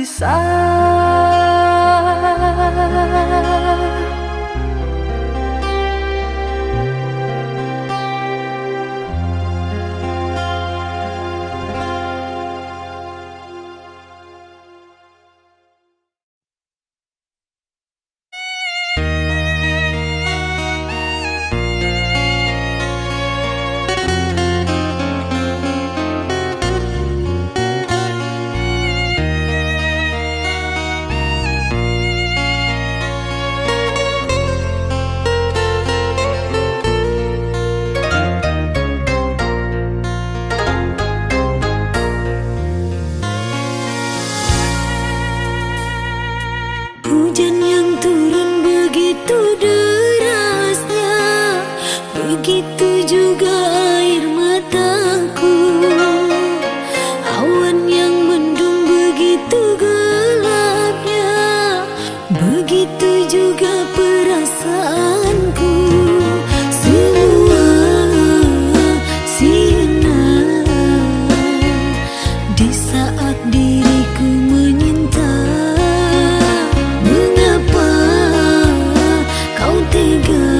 bisa. Hujan yang turun begitu derasnya, begitu juga air mataku. Awan yang mendung begitu gelapnya, begitu juga perasaanku. Semua sinar di saat diriku menyinta. Mengapa kau tega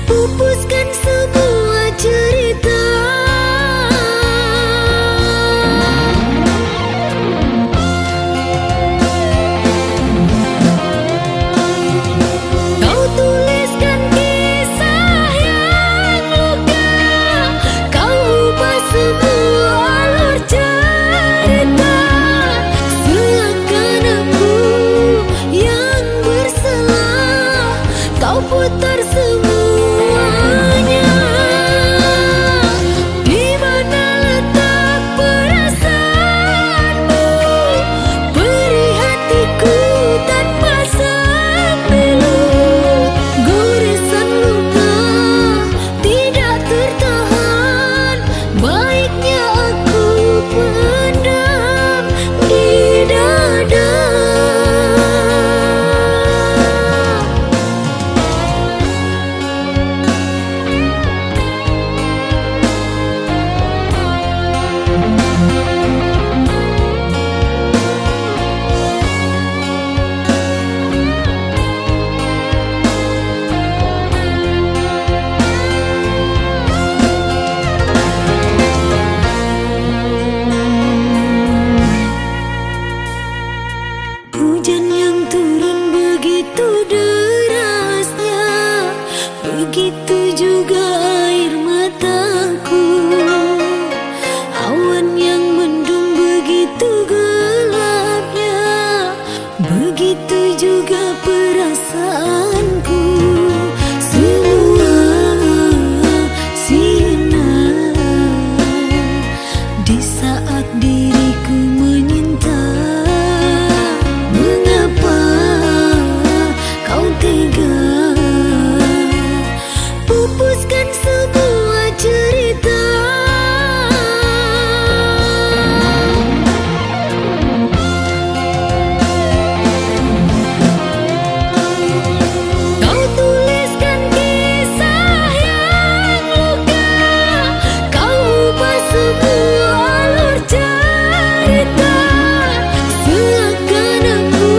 pupuskan semua cerita? Kau tuliskan kisah yang luka, kau ubah semua alur cerita. Seakan aku yang bersalah, kau putar semuanya. Di mana letak perasaanmu? Beri hatiku tanpa sempilu. Goresan luka tidak tertahan, baiknya aku pendam di dada. Hujan yang turun begitu derasnya, begitu juga air mataku. Awan yang mendung begitu gelapnya, begitu juga perasaanku. Semua sinar di saat diriku menyinta. Mengapa kau tega pupuskan semua cerita? Kau tuliskan kisah yang luka, kau ubah semua alur cerita. Seakan aku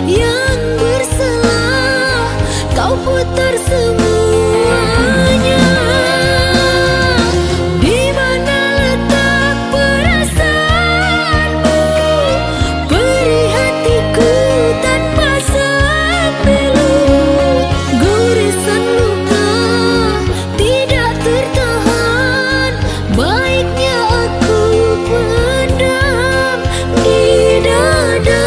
yang bersalah, kau putar semuanya. Di mana letak perasaanmu? Beri hatiku tanpa sempilu. Goresan luka tidak tertahan, baiknya aku pendam di dada.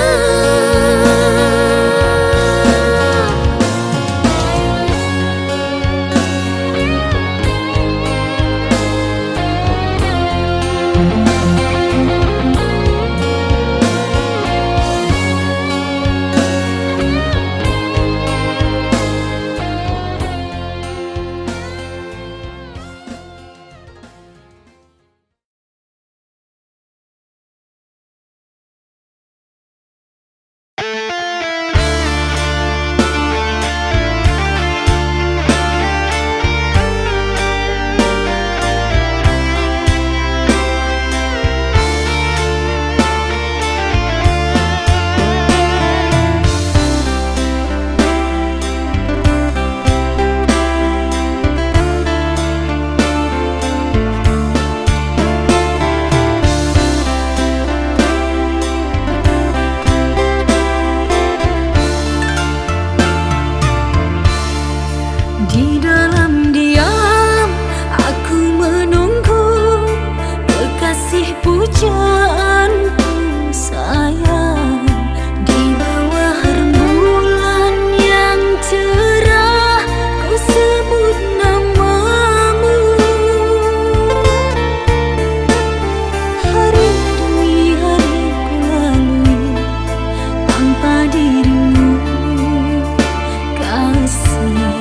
kasih pujaanku sayang, di bawah rembulan yang cerah ku sebut namamu. Hari demi hari ku lalui tanpa dirimu kasih.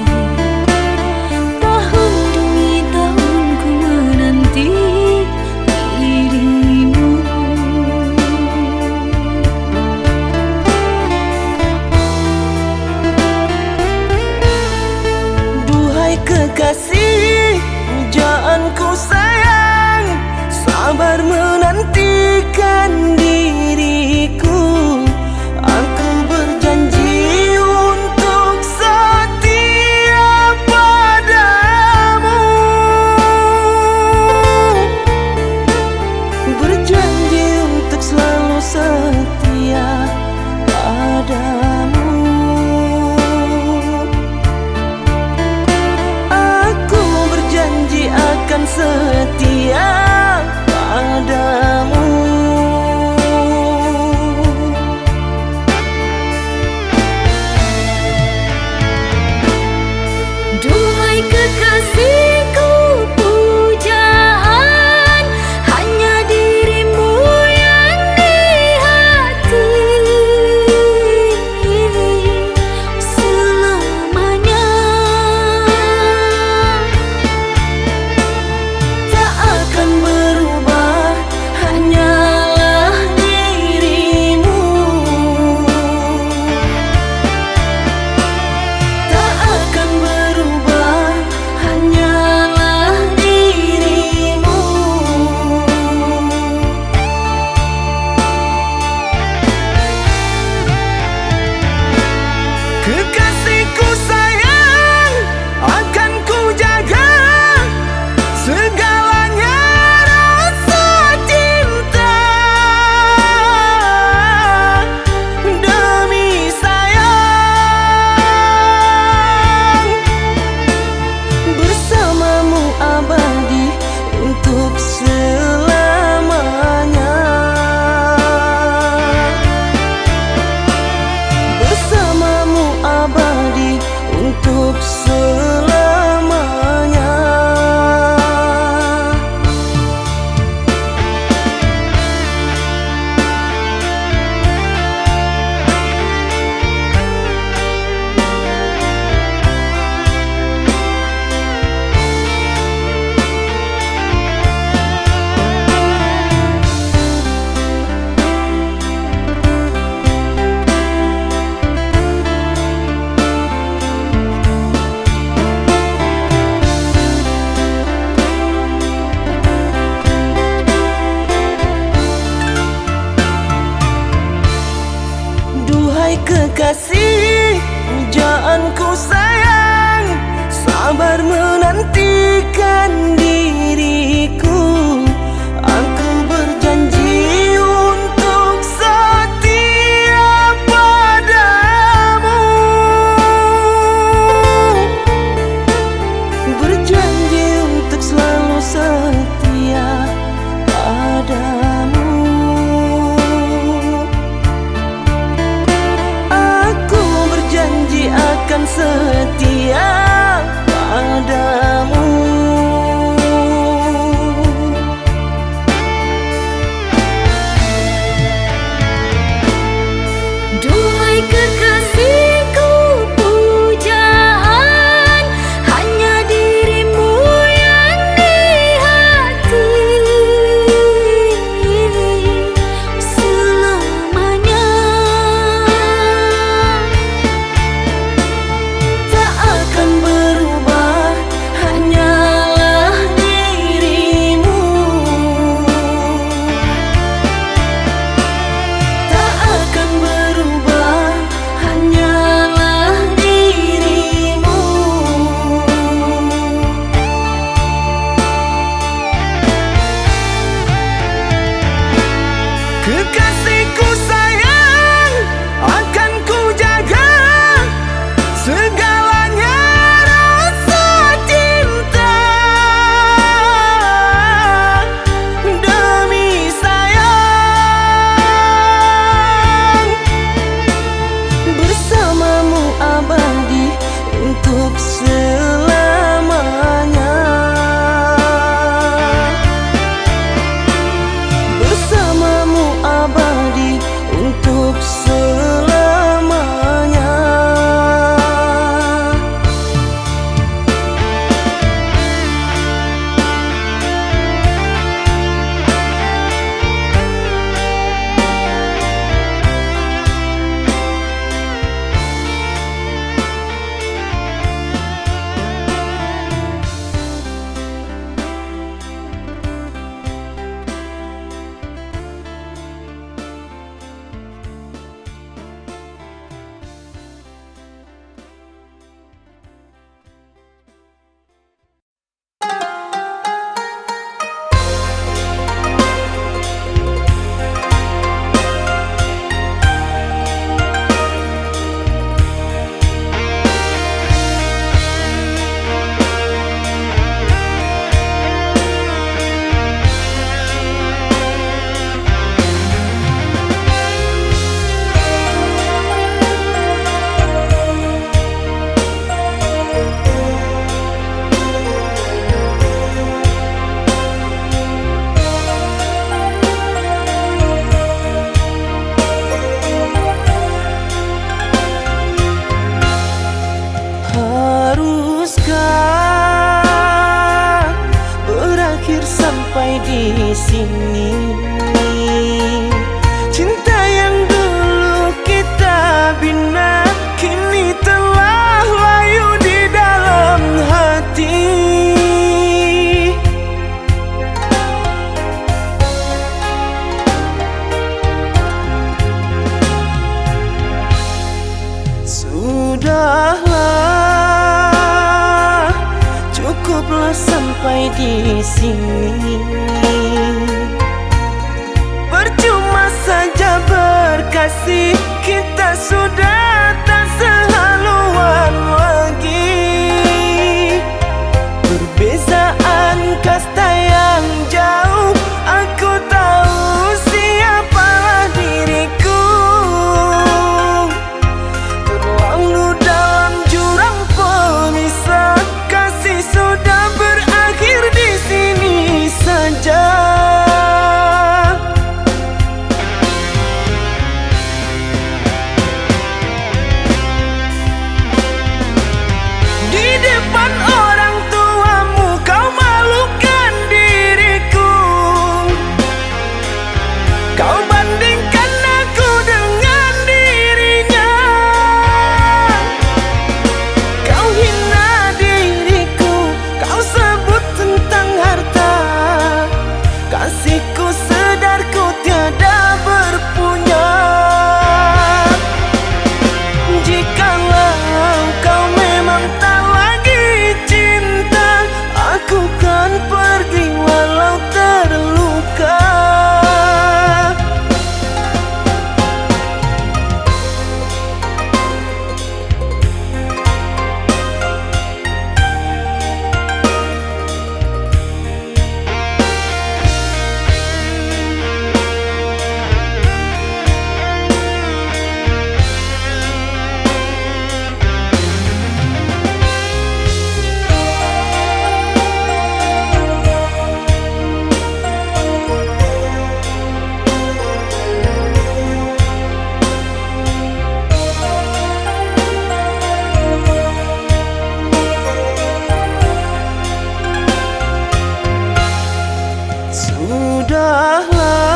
Tahun demi tahun ku menanti dirimu. Duhai kekasih, pujaanku sayang, sabar menantikan diriku. Aku berjanji untuk setia padamu. Berjanji untuk selalu setia padamu. Aku berjanji akan setia padamu. Duhai kekasihku, pujaan hanya dirimu yang di hati selamanya. Tak akan berubah, hanyalah dirimu. Tak akan berubah, hanyalah dirimu. Kekasihku sayang, akan ku jaga segalanya rasa cinta. Demi sayang, bersamamu abadi untuk selamanya. Bersamamu abadi untuk selamanya. Duhai kekasih, pujaanku sayang, sabar menantikan diriku. Aku berjanji untuk setia padamu. Berjanji untuk selalu setia padamu. Aku berjanji akan setia padamu. Duhai kekasihku, pujaan hanya dirimu yang di hati selamanya. Tak akan berubah, hanyalah dirimu. Tak akan berubah, hanyalah dirimu. Kekasihku sayang, akan ku jaga segalanya rasa cinta. Demi sini. Cinta yang dulu kita bina kini telah layu di dalam hati. Sudahlah, cukuplah sampai di sini. Percuma saja berkasih, kita sudah tak sehaluan lagi. Perbezaan kasta yang jauh, aku tahu siapalah diriku. Terlalu dalam jurang pemisah, kasih sudah berakhir di sini saja. Di depan orang tuamu kau malukan diriku. Kau bandingkan aku dengan dirinya. Kau hina diriku, kau sebut tentang harta. Kasihku sedarku tiada berpunya. Jikalau kau memang tak lagi cinta, aku kan pergi walau terluka.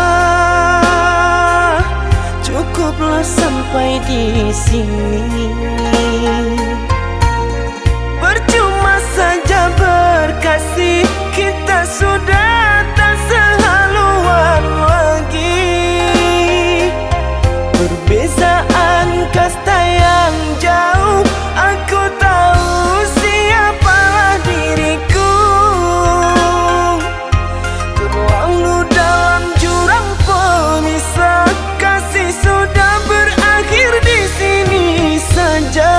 Sudahlah, cukuplah sampai di sini. Percuma saja berkasih, kita sudah tak sehaluan lagi. Perbezaan kasta yang jauh, aku tahu siapalah diriku. Terlalu dalam jurang pemisah, kasih sudah berakhir di sini saja.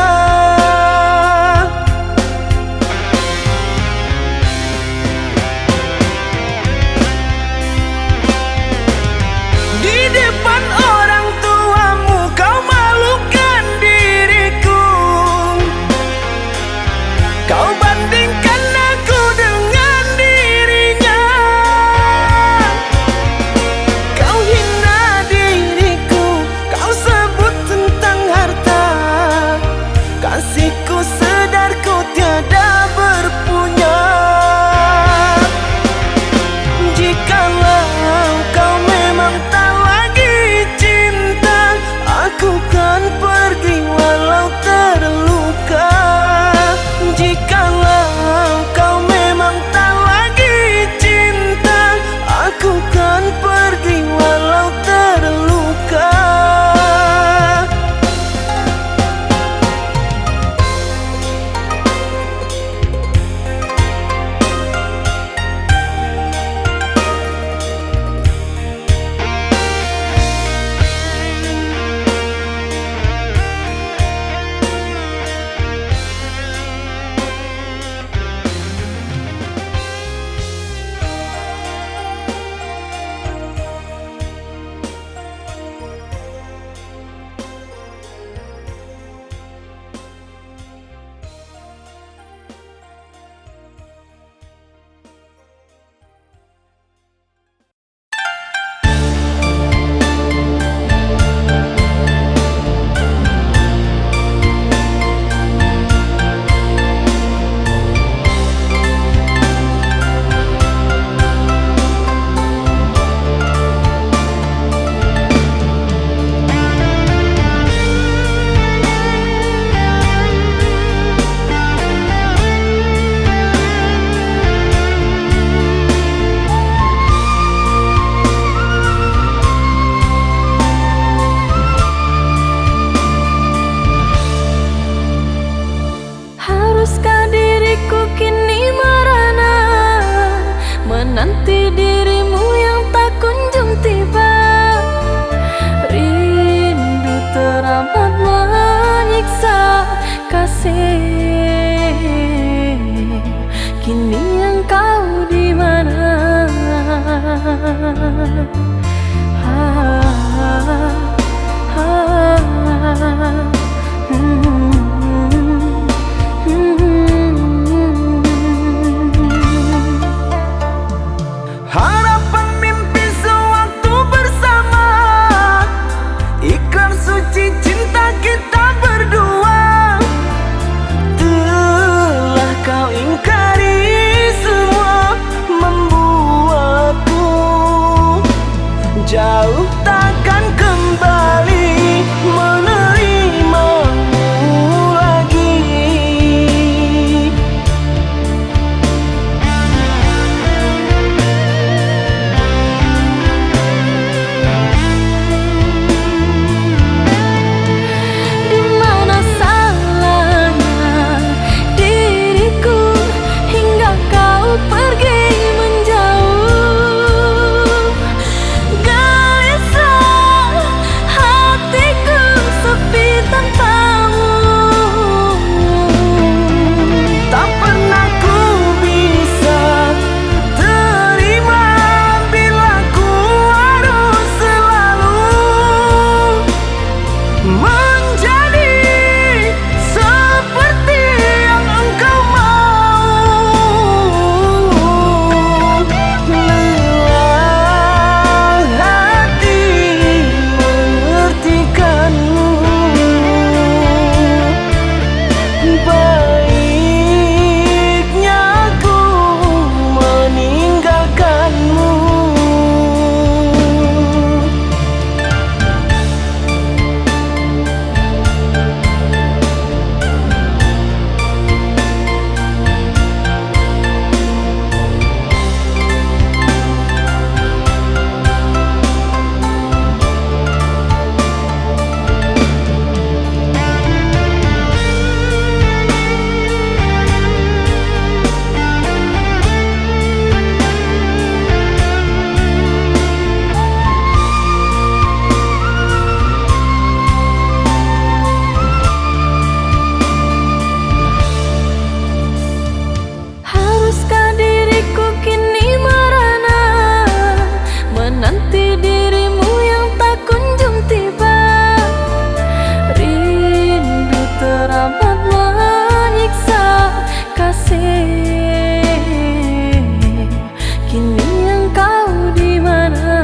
Harapan mimpi sewaktu bersama, ikrar suci cinta kita berdua. Telah kau ingkari semua, membuatku jauh takkan kembali menerimamu lagi. Di mana salahnya diriku hingga kau pergi menjauh? Gelisah hatiku sepi tanpamu. Tak pernah ku bisa terima bila ku harus selalu menjadi seperti yang engkau mau. Lelah hati mengertikanmu, baiknya ku meninggalkanmu. Haruskah diriku kini merana menanti dirimu yang tak kunjung tiba? Rindu teramat menyiksa kasih. Kini engkau di mana?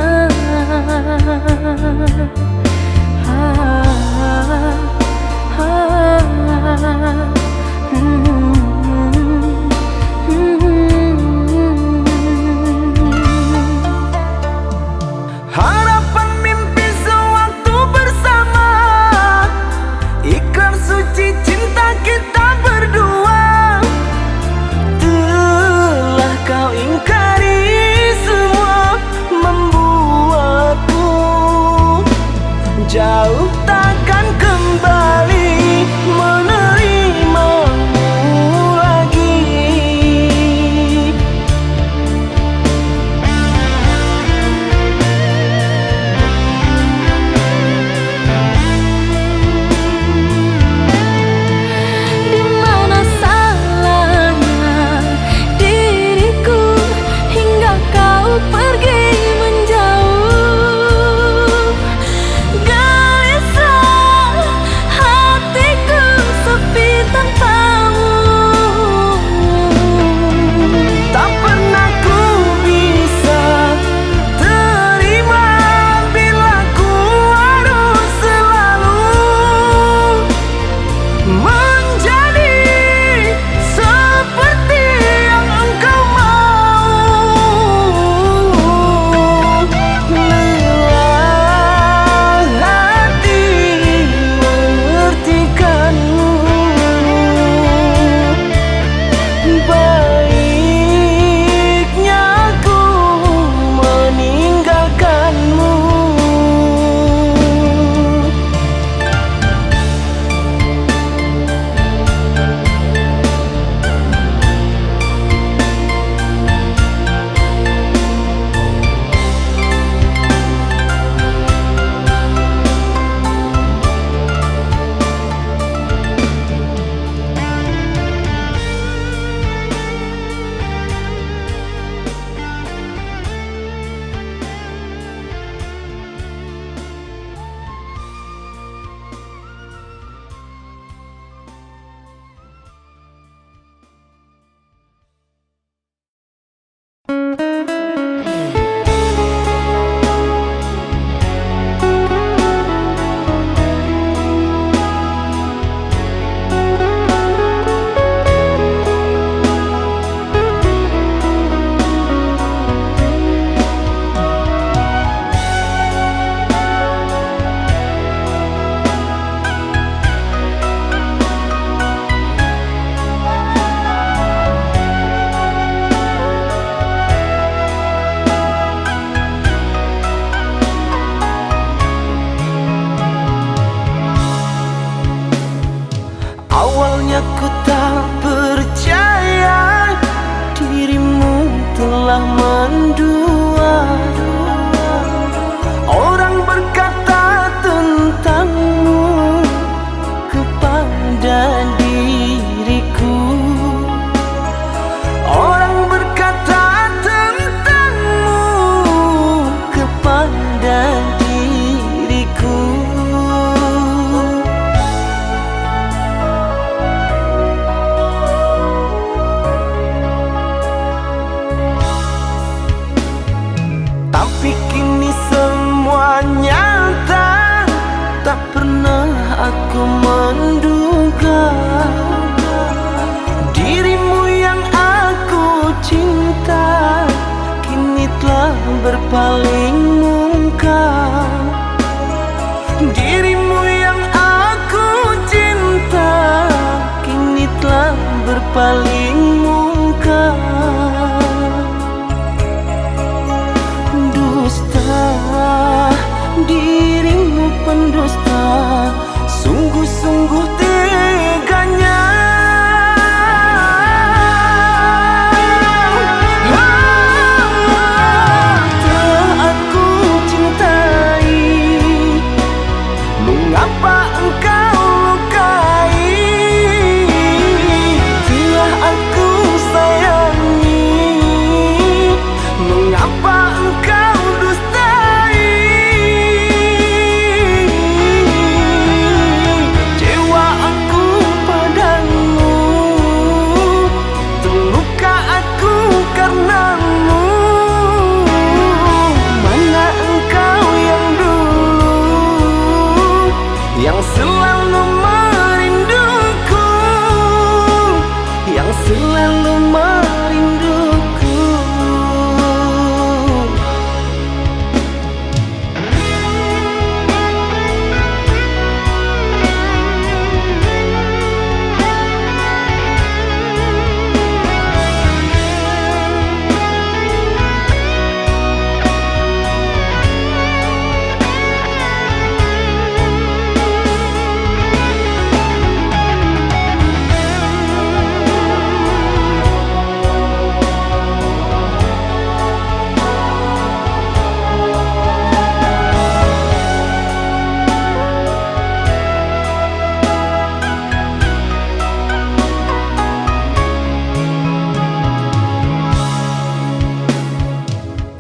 Harapan berpaling mungkam. Dirimu yang aku cinta kini telah berpaling mungkam. Dusta, dirimu pendusta, sungguh-sungguh teganya. Telah aku cintai, mengapa engkau lukai? Telah aku sayangi, mengapa engkau dustai? Kecewa aku padamu, terluka aku karenamu. Mana engkau yang dulu, yang selalu merinduku, yang selalu merinduku.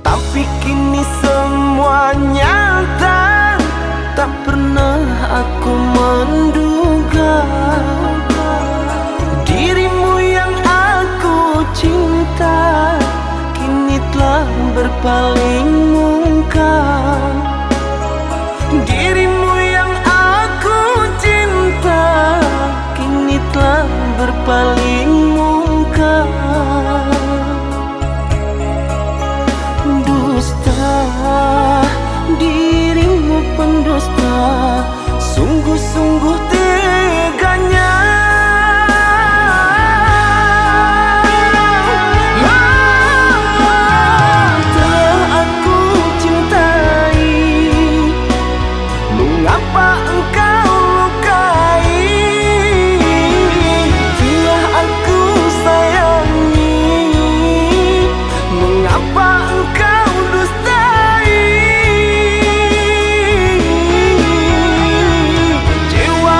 Tapi kini semua nyata, tak pernah aku menduga. Dirimu yang aku cinta kini telah berpaling mungkam. Dirimu yang aku cinta kini telah berpaling mungkam. Dusta, dirimu pendusta, sungguh-sungguh teganya. Telah aku cintai, mengapa engkau lukai? Telah aku sayangi, mengapa engkau dustai? Kecewa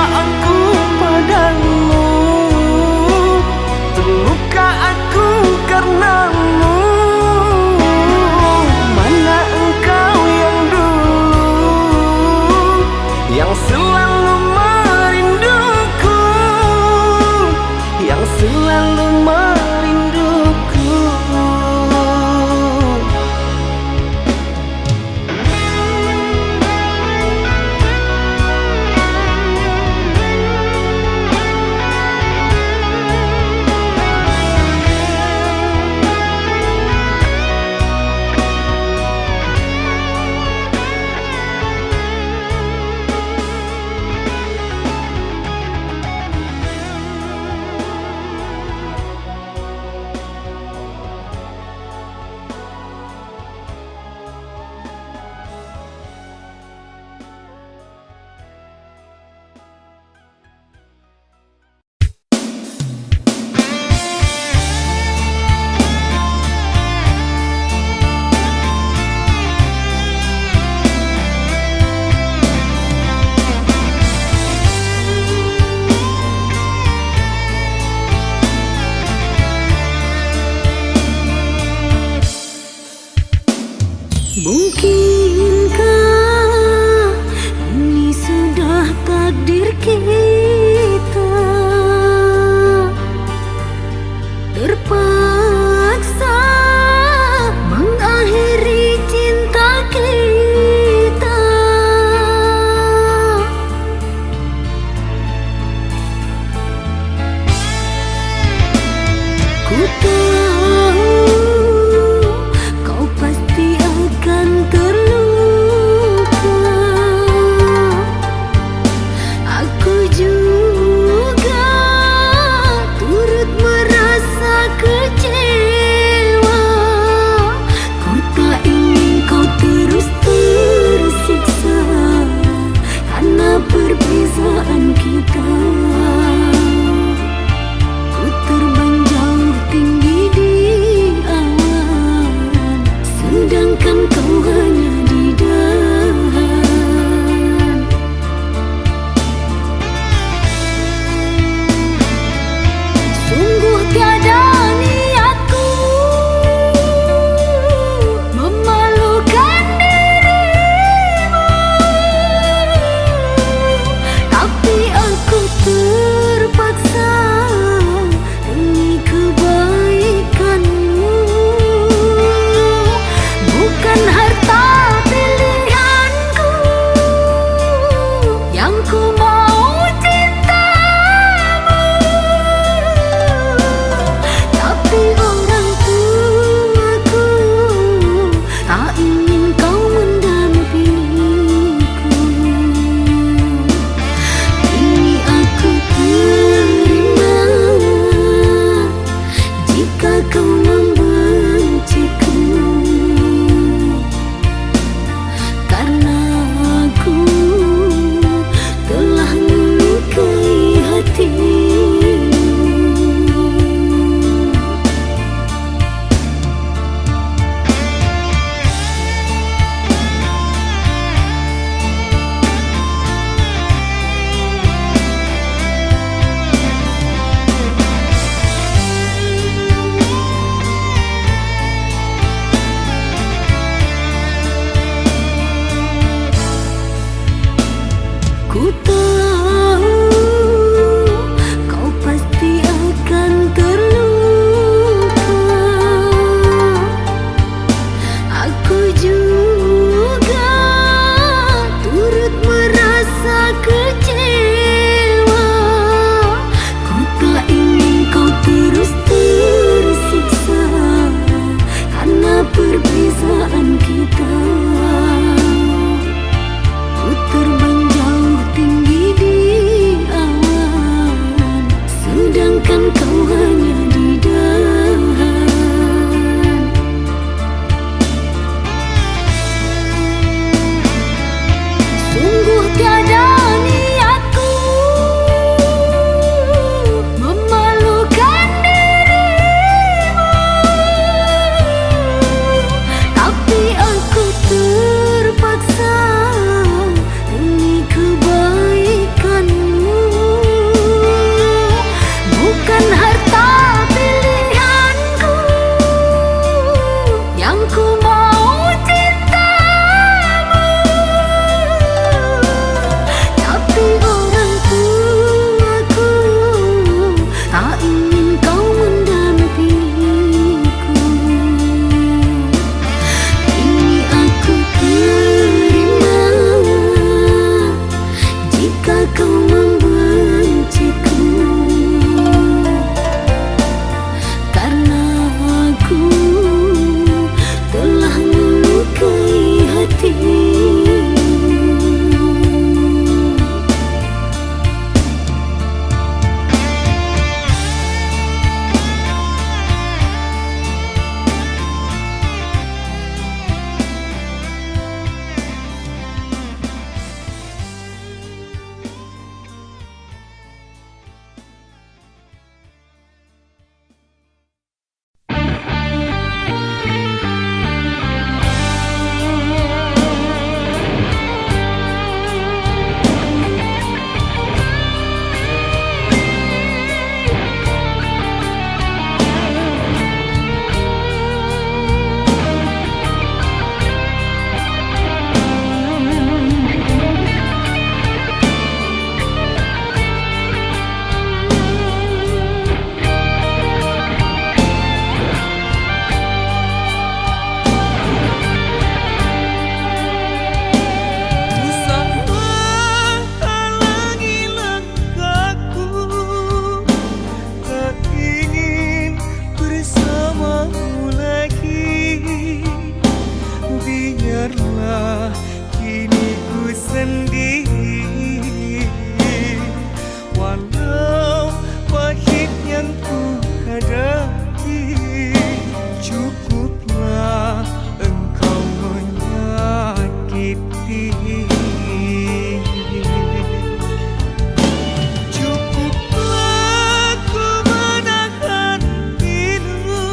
Cukuplah ku menahan pilu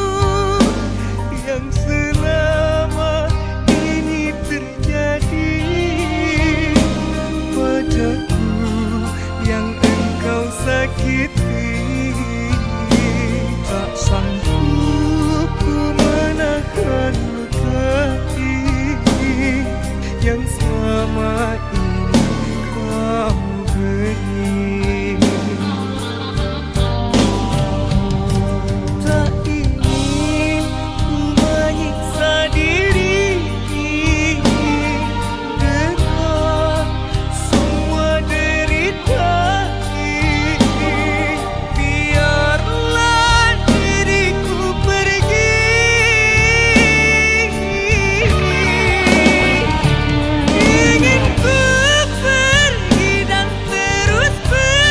yang selama ini terjadi padaku, yang engkau sakiti. Tak sanggup ku menahan luka ini yang selama ini kau beri. Tak ingin ku menyiksa diri dengan semua derita ini. Biarlah diriku pergi. Ingin ku pergi dan terus pergi.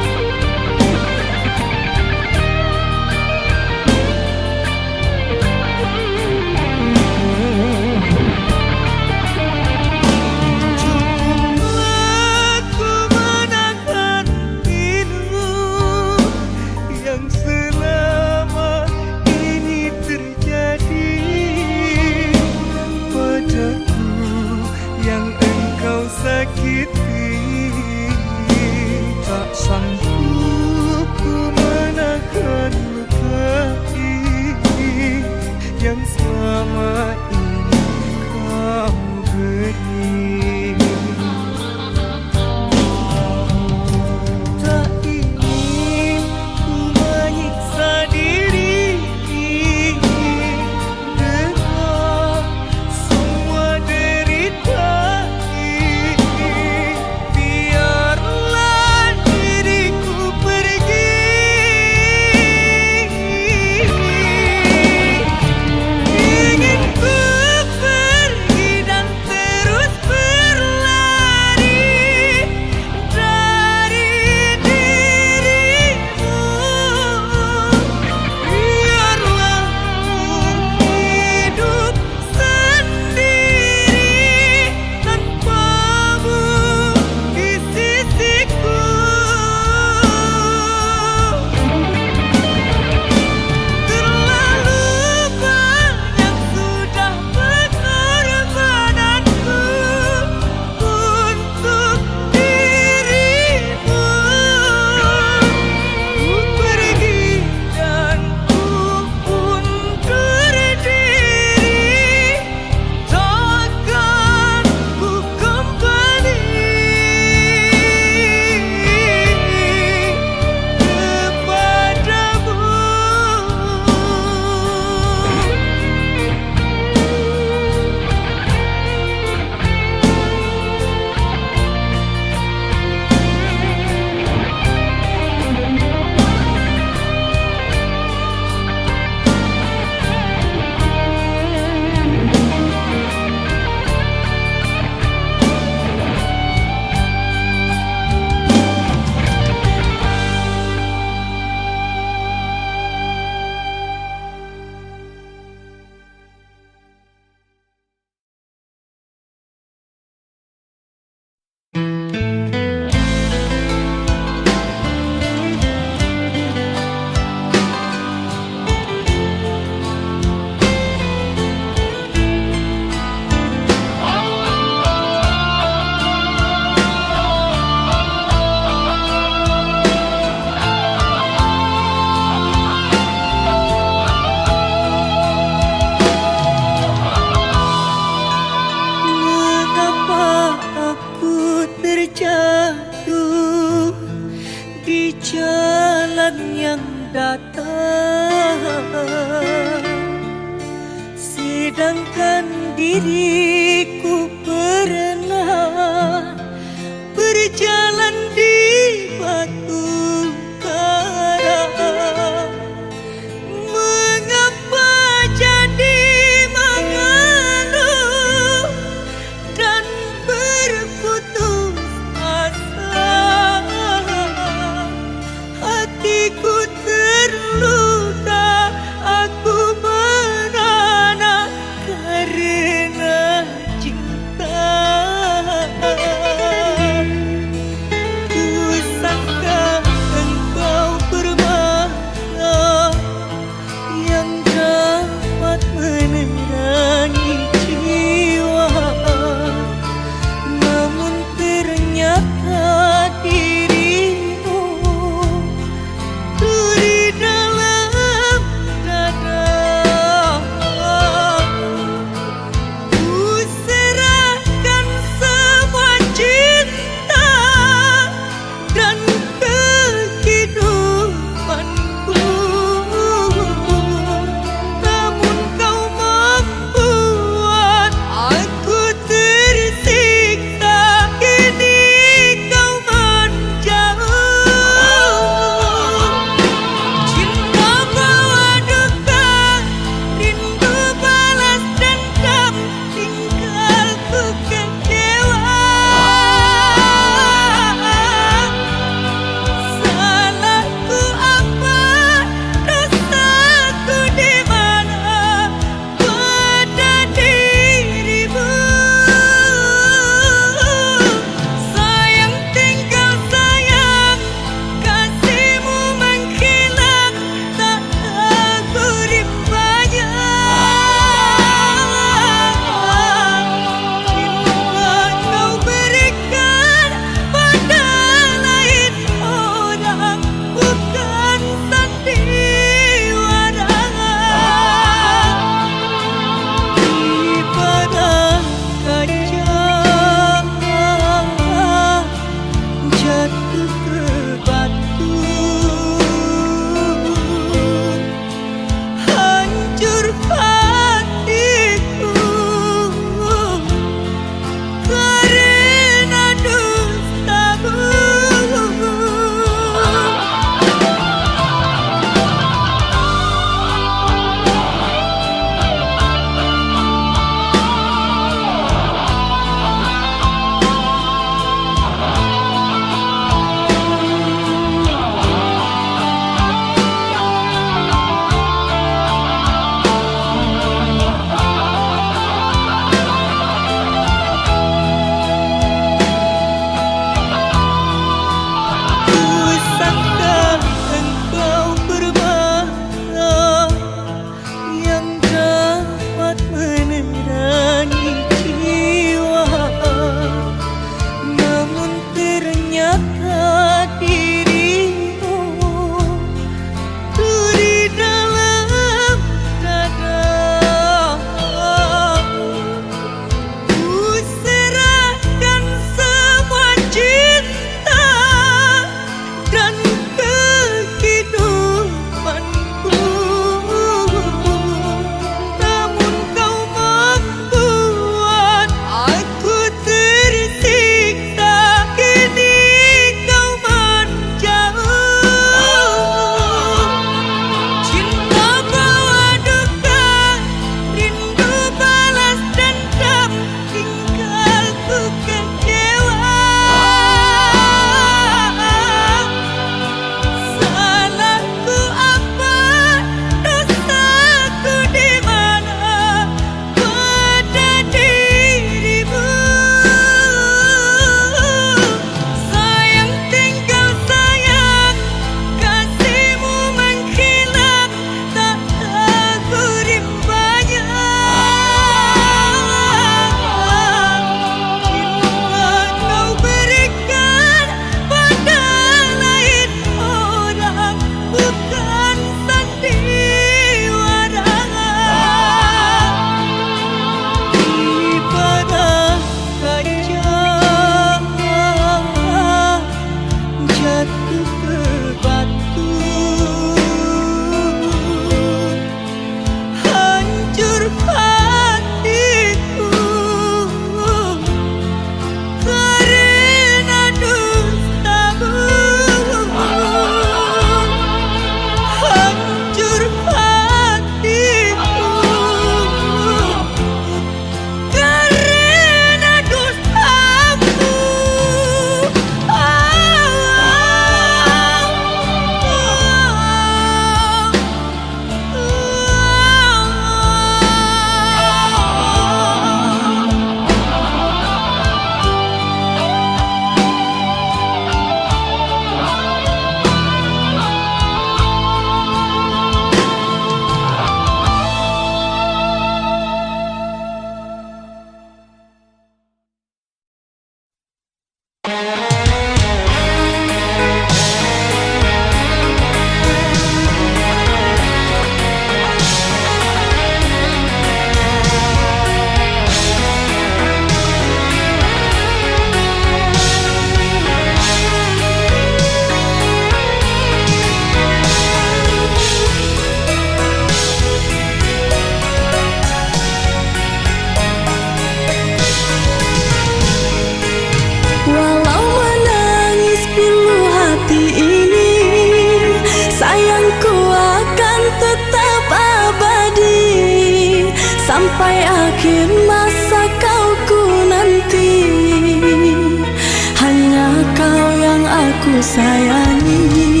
sayangi.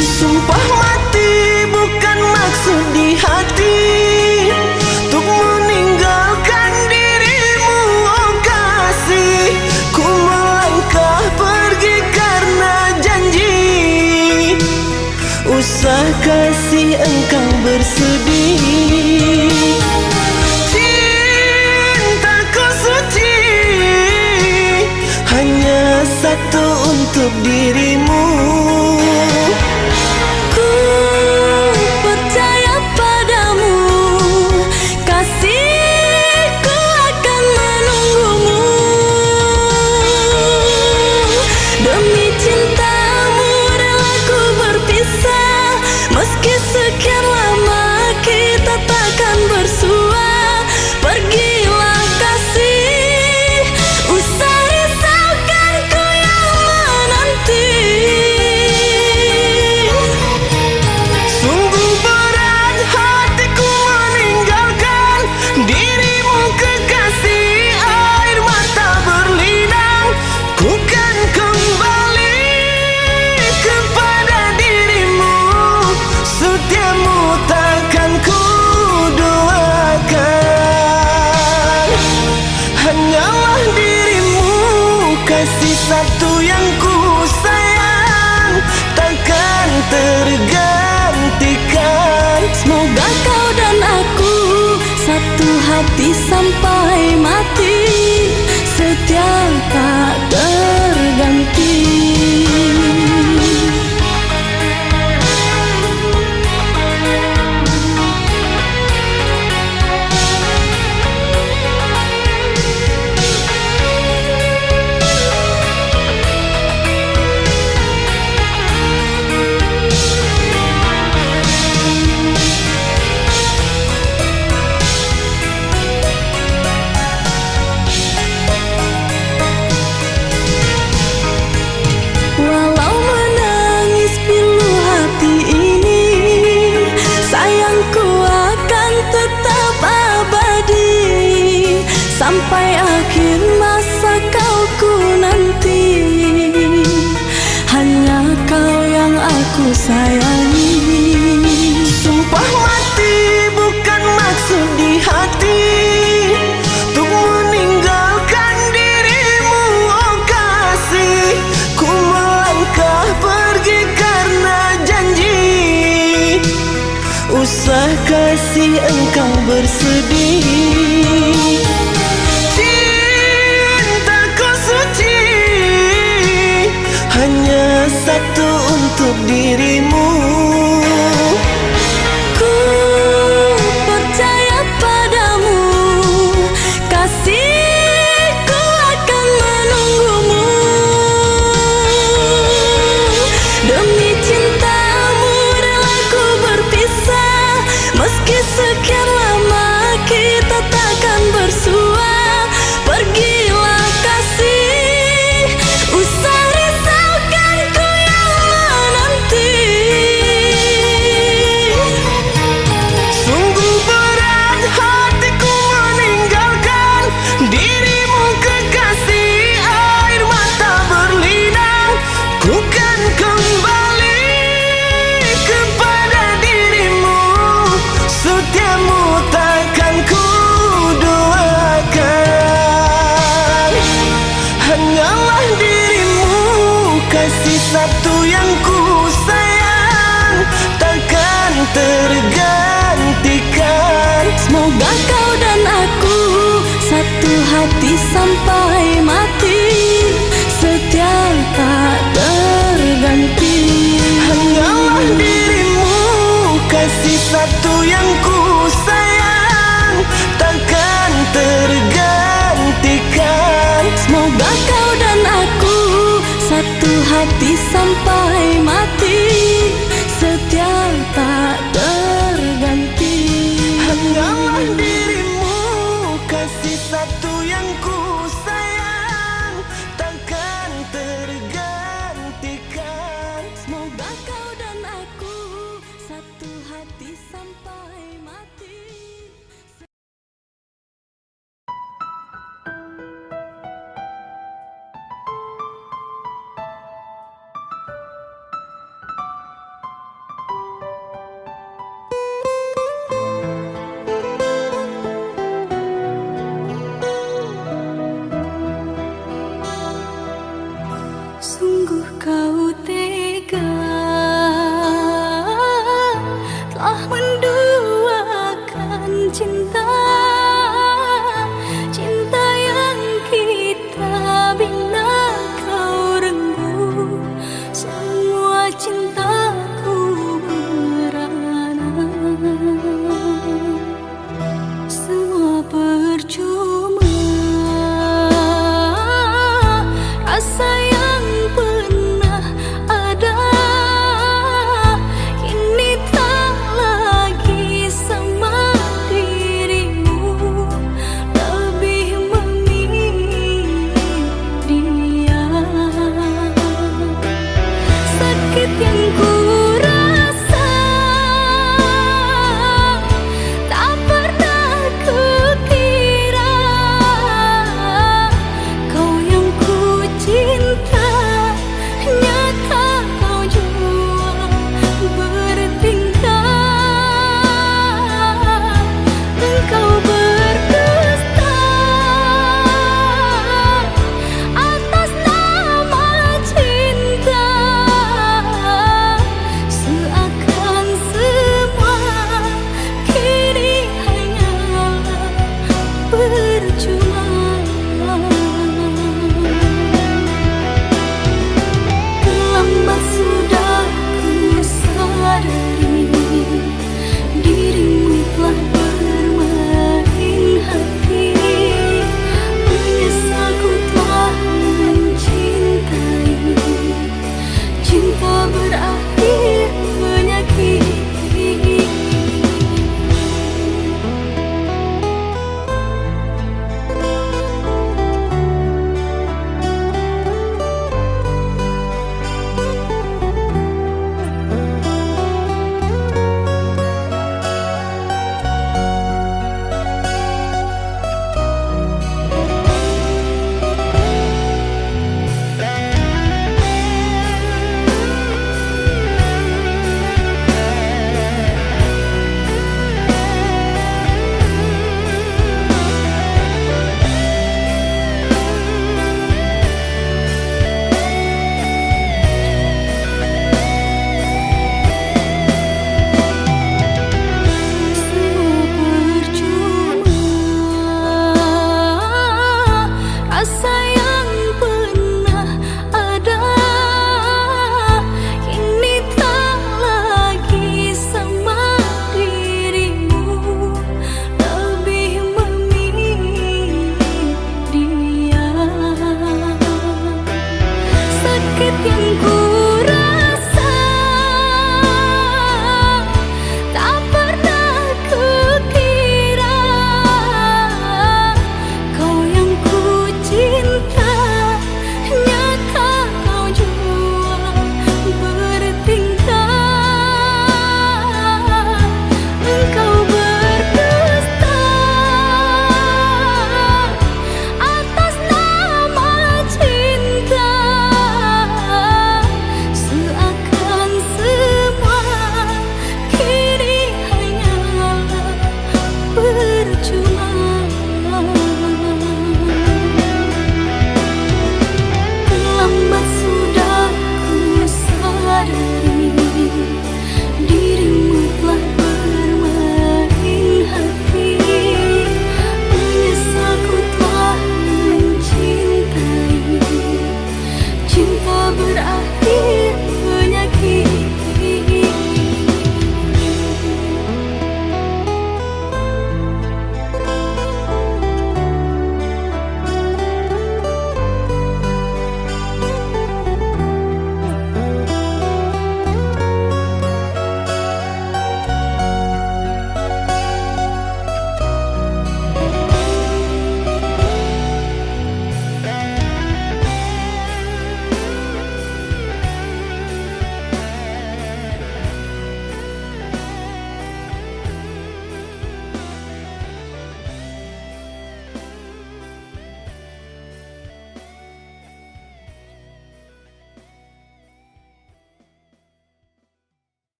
Sumpah mati bukan maksud di hati, untuk meninggalkan dirimu, oh kasih. Ku melangkah pergi karena janji, usah kasih engkau bersedih. Cintaku suci hanya satu untuk dirimu. Ku percaya padamu, kasihku akan menunggumu. Demi cintamu rela ku berpisah, meski sekian lama kita takkan bersua. Pergilah kasih, usah risaukan ku yang menanti. Sungguh berat hatiku meninggalkan dirimu kekasih, air mata berlinang. Ku kan kembali kepada dirimu, setiamu takkan ku duakan. Hanyalah dirimu, kasih satu yang ku sayang, takkan tergantikan. Semoga kau dan aku satu hati sampai mati, setia tak terganti. Walau menangis pilu hati ini, sayangku akan tetap abadi sampai akhir masa kau ku nanti. Hanya kau yang aku sayangi. Sumpah mati bukan maksud di hati, untuk meninggalkan dirimu, oh kasih. Ku melangkah pergi karena janji, usah kasih engkau bersedih. Cintaku suci hanya satu untuk dirimu. Ku percaya padamu, kasihku akan menunggumu. Demi cintamu rela ku berpisah, meski sekian lama kita takkan bersua. Pergilah kasih, usah risaukan ku yang menanti. Sungguh berat hatiku meninggalkan dirimu kekasih, air mata berlinang. Ku kan kembali kepada dirimu, setiamu takkan ku duakan. Hanyalah dirimu, kasih satu yang ku sayang, takkan tergantikan. Semoga kau dan aku satu hati sampai mati, setia tak terganti. Hanyalah dirimu, kasih satu yang ku sayang, takkan tergantikan. Semoga kau dan aku satu hati sampai mati, setia tak terganti. Hanyalah dirimu, kasih satu yang ku sayang, takkan tergantikan. Semoga kau dan aku satu hati sampai mati. Cintaku. 「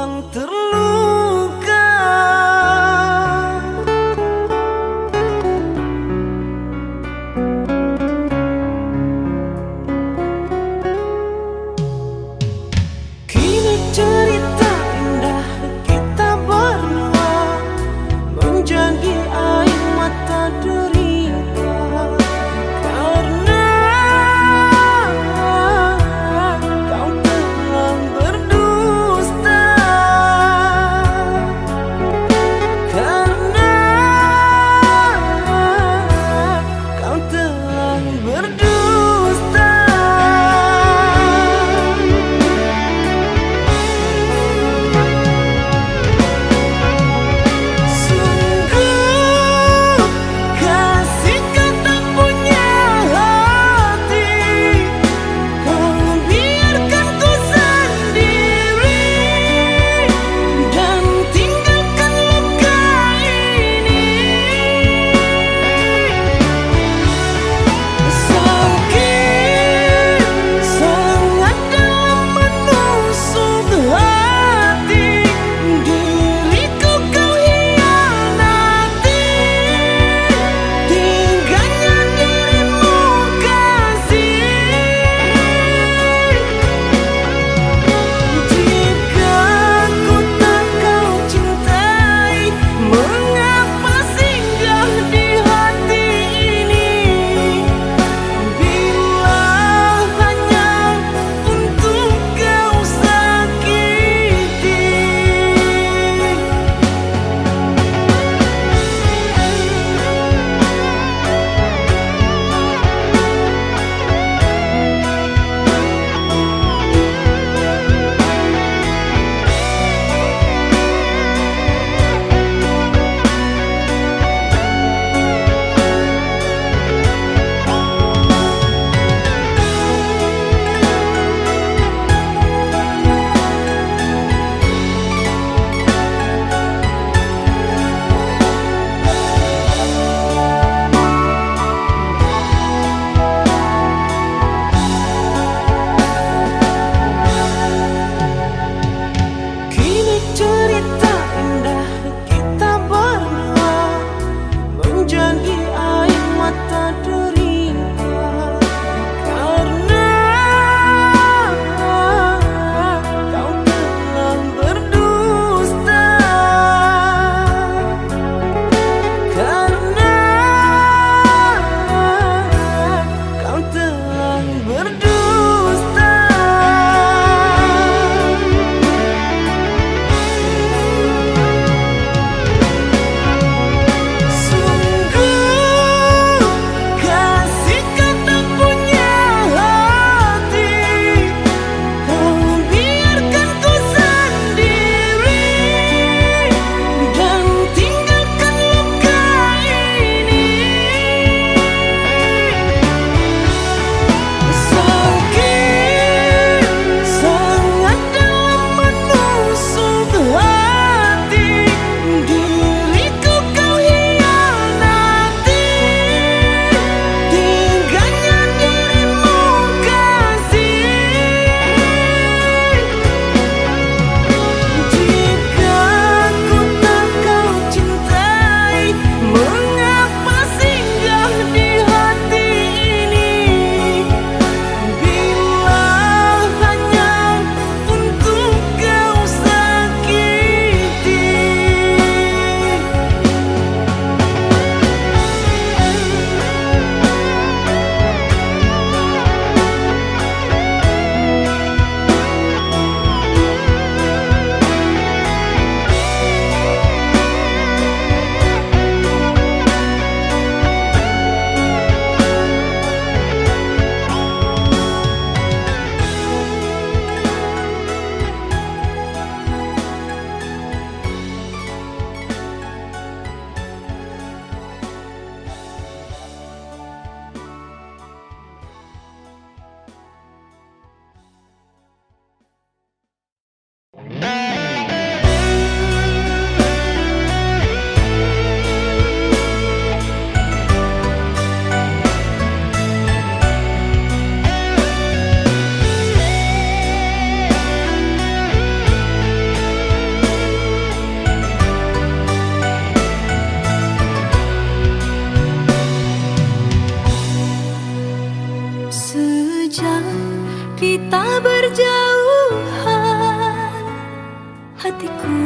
pulang terluka. Kini cerita indah kita berdua menjadi air mata derita, karena kau telah berdusta.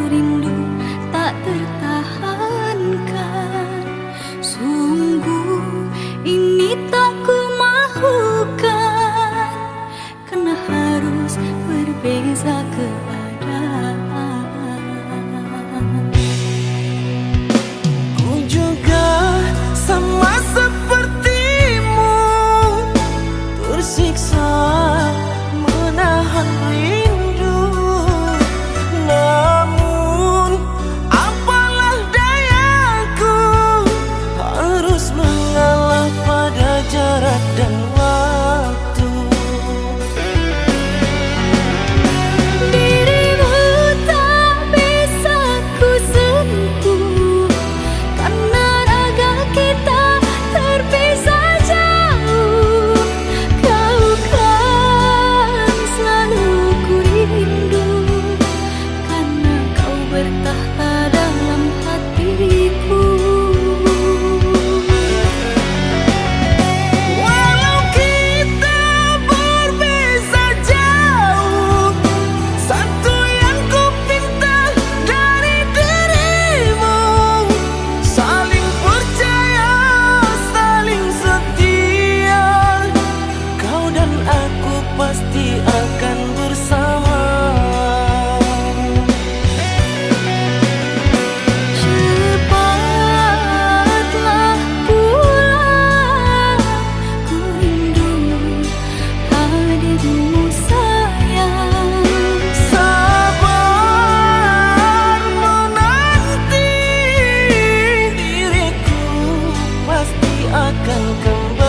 rindu tak tertahankan. Sungguh ini tak ku mahukan, karena harus berbeza keadaan. Ku juga sama sepertimu, tersiksa menahan rindu. Namun apalah dayaku, harus mengalah pada jarak dan waktu. Dirimu tak bisa ku sentuh, karena raga kita terpisah jauh. Kau kan selalu ku rindu, karena kau bertahta dalam hatiku. Walau kita berbeza jauh, satu yang ku pinta dari dirimu, saling percaya, saling setia. Kau dan aku pasti akan bersama. Cepatlah pulang, ku rindu hadirmu sayang. Sabar menanti, diriku pasti akan kembali.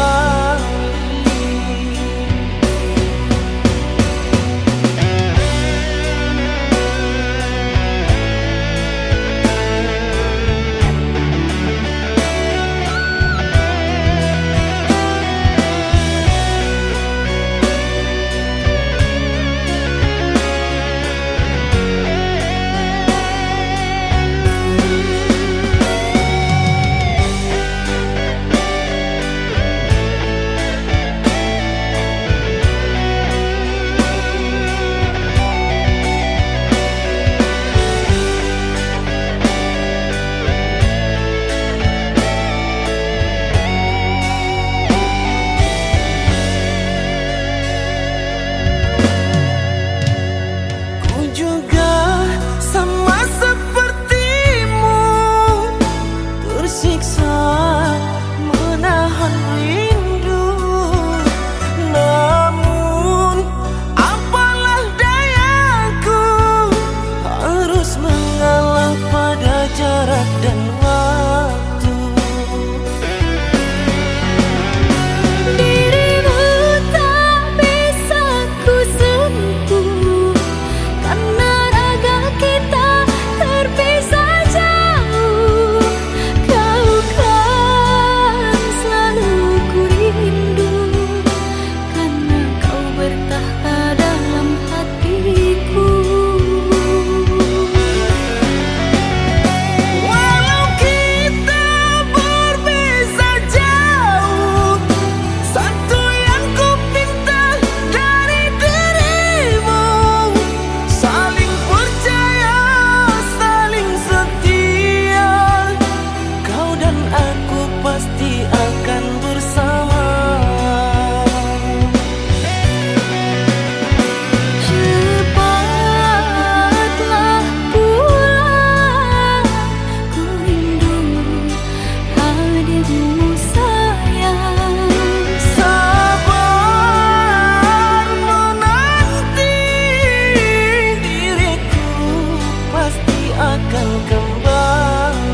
Ku juga sama sepertimu, tersiksa menahan rindu. Namun apalah dayaku, harus mengalah pada jarak dan waktu. Dirimu tak bisa ku sentuh, karena raga kita terpisah jauh. Kau kan selalu ku rindu, karena kau bertahta dalam hatiku. Walau kita berbeza jauh, satu yang ku pinta dari dirimu, saling percaya, saling setia. Kau dan aku pasti akan bersama. Cepatlah pulang, ku rindu hadirmu sayang. Sabar menanti, diriku pasti akan kembali.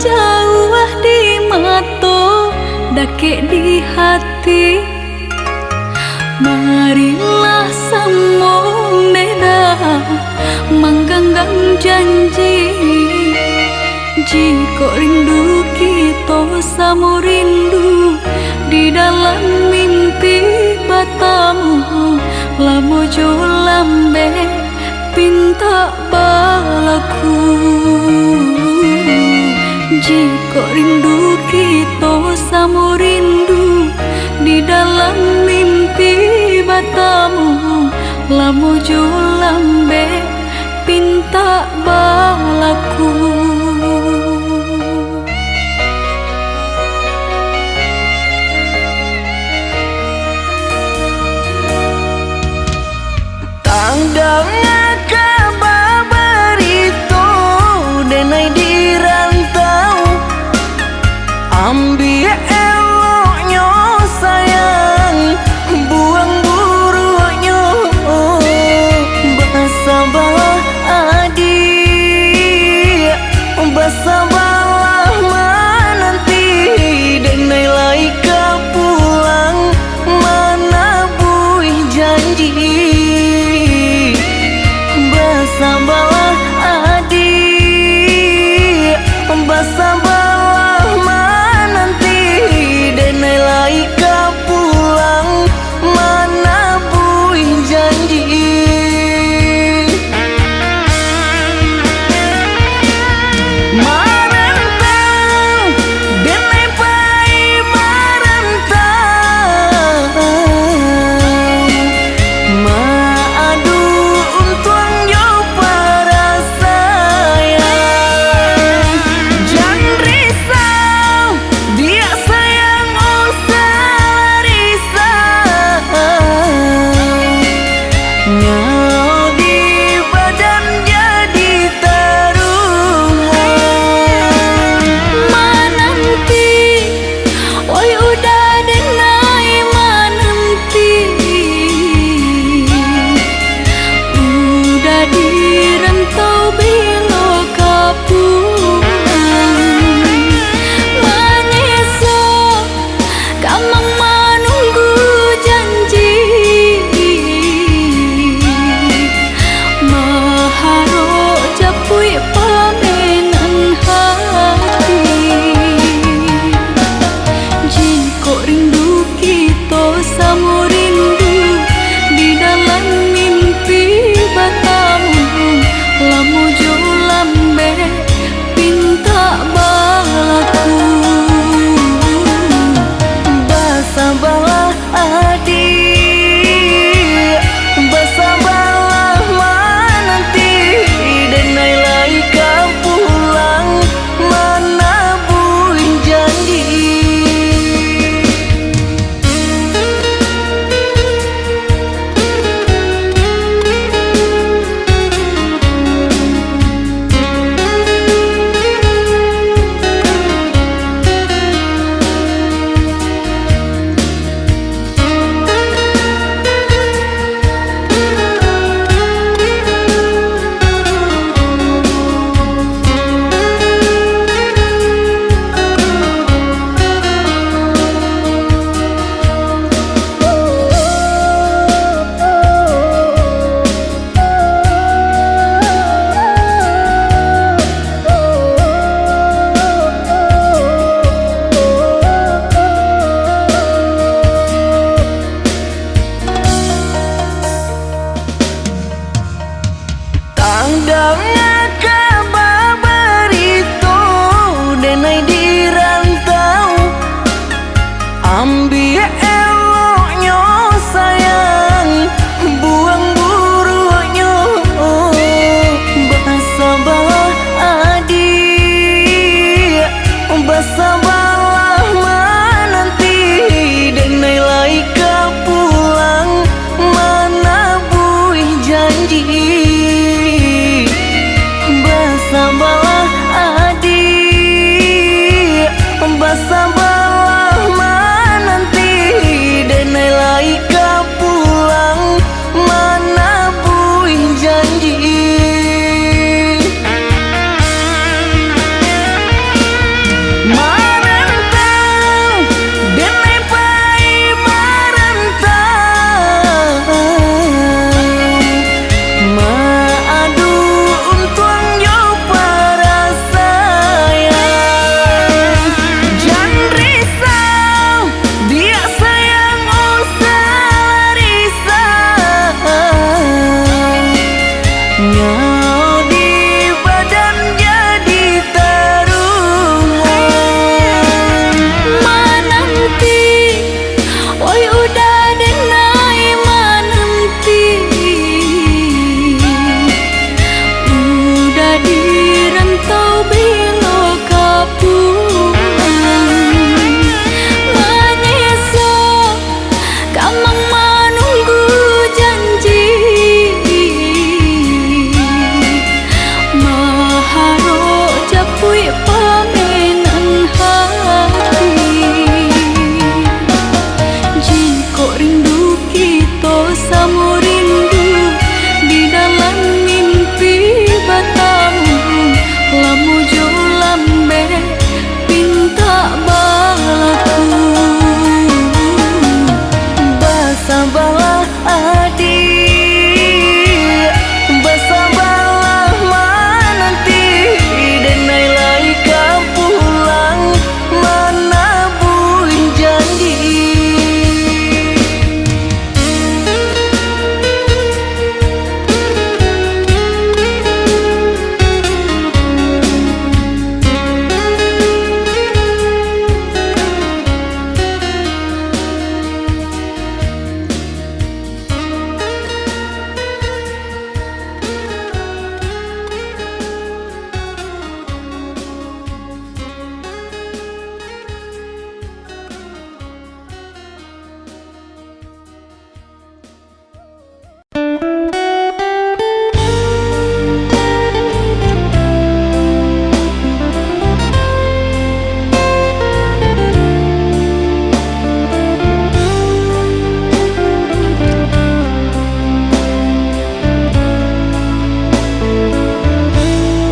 jauh di mata, dake di hati. Marilah sambung beda, menggenggam janji. Jika rindu kita sama rindu di dalam mimpi batamu, lamo jo lambe pinta balaku. Jika rindu kita sama rindu di dalam mimpi batamu, lamo jo lambe pinta balaku. Tanggalnya kabar itu denai di rantau, ambil eloknya sayang, buang buruknya. Basabah adik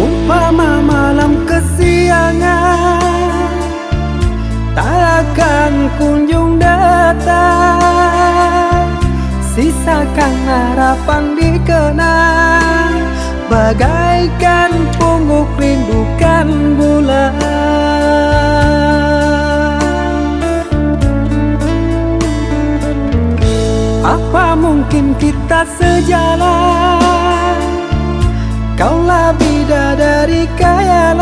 Umpama malam kesiangan tak akan kunjung datang, sisakan harapan dikenang bagaikan pungguk rindukan bulan. Apa mungkin kita sejalan? Kaulah bidadari khayalan,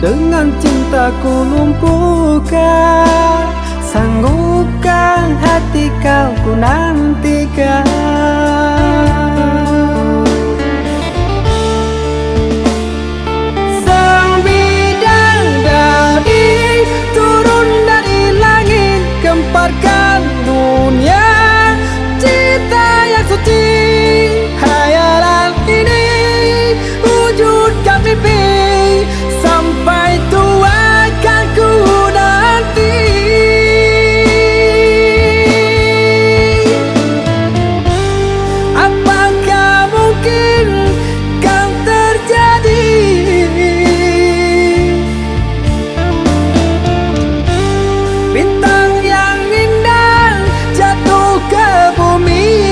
dengan cintaku lumpuhkan, sanggupkan hati kau ku nantikan. Sang bidadari turun dari langit, gemparkan dunia cinta yang suci. Hayalan ini wujudkan mimpi, sampai tua kan ku nanti. Apakah mungkin kan terjadi? Bintang yang indah jatuh ke bumi,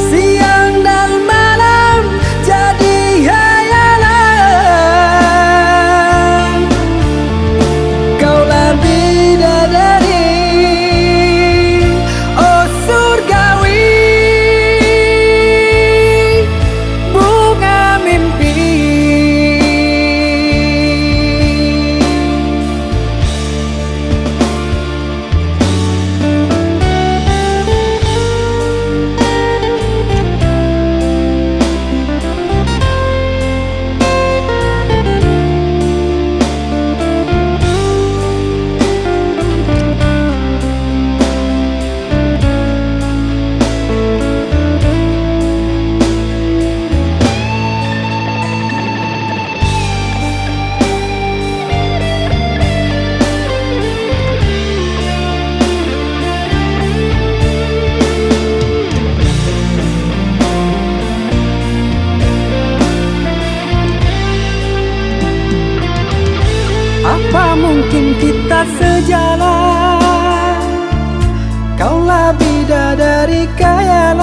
siang dan malam jadi hayalan. Kaulah bidadari, oh surgawi, bunga mimpi. Apa mungkin kita sejalan? Kaulah bidadari khayalan,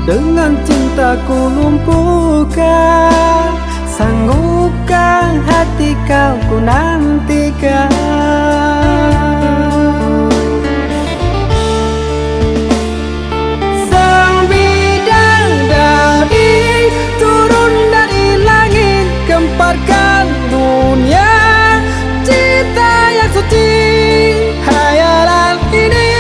dengan cintaku lumpuhkan, sanggupkan hati kau ku nantikan. Sang bidadari turun dari langit, gemparkan dunia cinta yang suci. Hayalan ini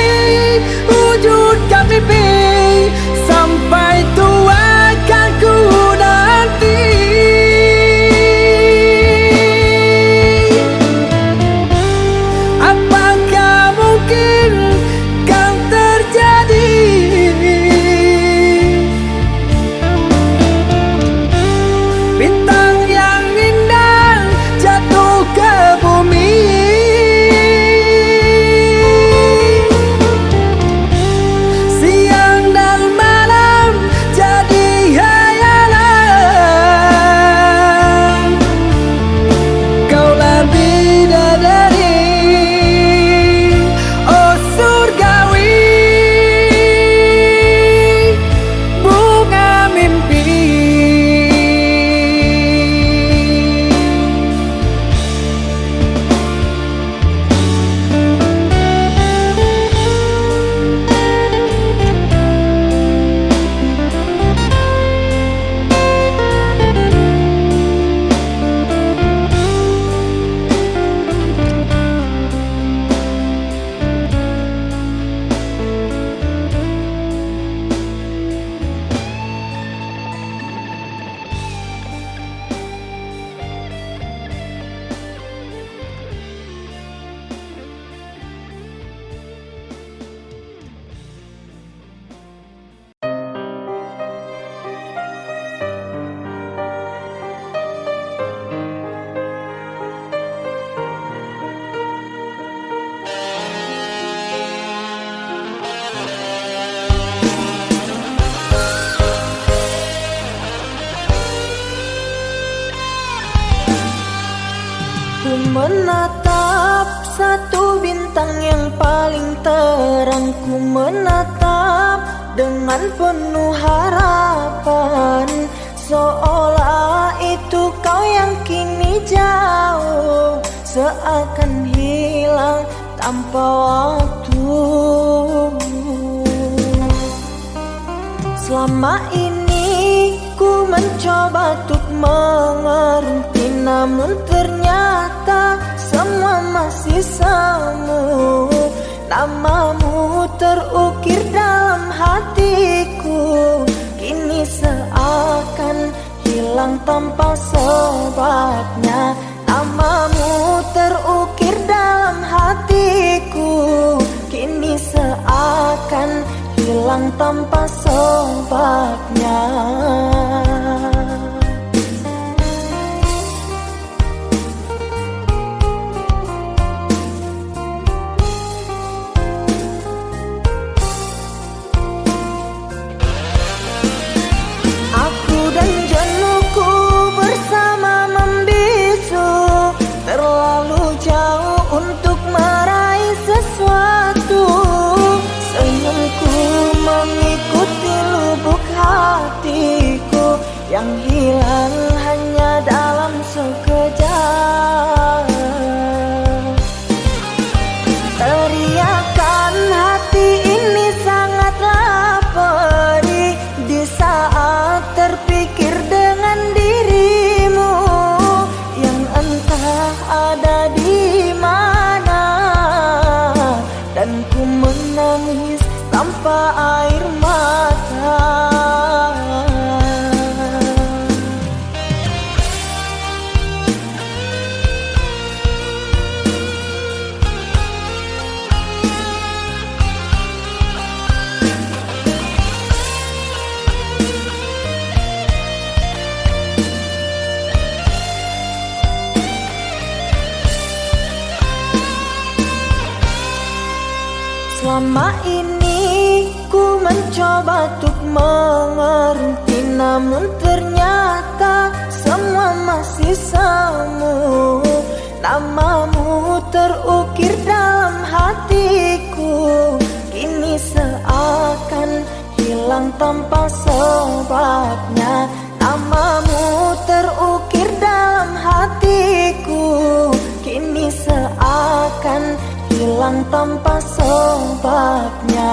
wujudkan mimpi, sampai tua kan ku nanti. bintang yang paling terang ku menatap dengan penuh harapan, seolah itu kau yang kini jauh, seakan hilang tanpa waktu. Selama ini ku mencoba untuk mengerti, namun ternyata semua masih semu. Namamu terukir dalam hatiku, kini seakan hilang tanpa sebabnya. Namamu terukir dalam hatiku, kini seakan hilang tanpa sebabnya. Aku dan jenuhku bersama membisu, terlalu jauh untuk meraih sesuatu. Senyumku mengikuti lubuk hatiku yang hilang hanya dalam sekejap. Teriakan hati ini sangatlah pedih di saat terpikir dengan dirimu yang entah ada di mana, dan ku menangis tanpa air mata. Selama ini ku mencoba untuk mengerti, namun ternyata semua masih semu. Namamu terukir dalam hatiku, kini seakan hilang tanpa sebabnya. Namamu terukir dalam hatiku, kini seakan hilang tanpa sebabnya.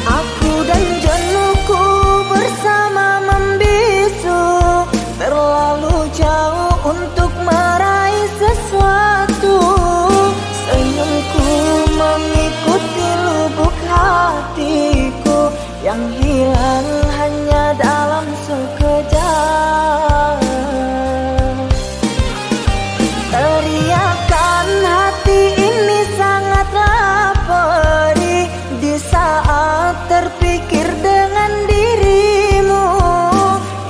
Aku dan jenuhku bersama membisu, terlalu jauh untuk meraih sesuatu. Senyumku mengikuti lubuk hatiku yang hilang hanya dalam sekejap. Teriakan hati ini sangatlah pedih di saat terpikir dengan dirimu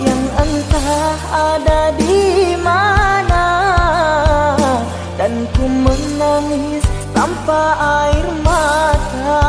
yang entah ada di mana, dan ku menangis tanpa air mata.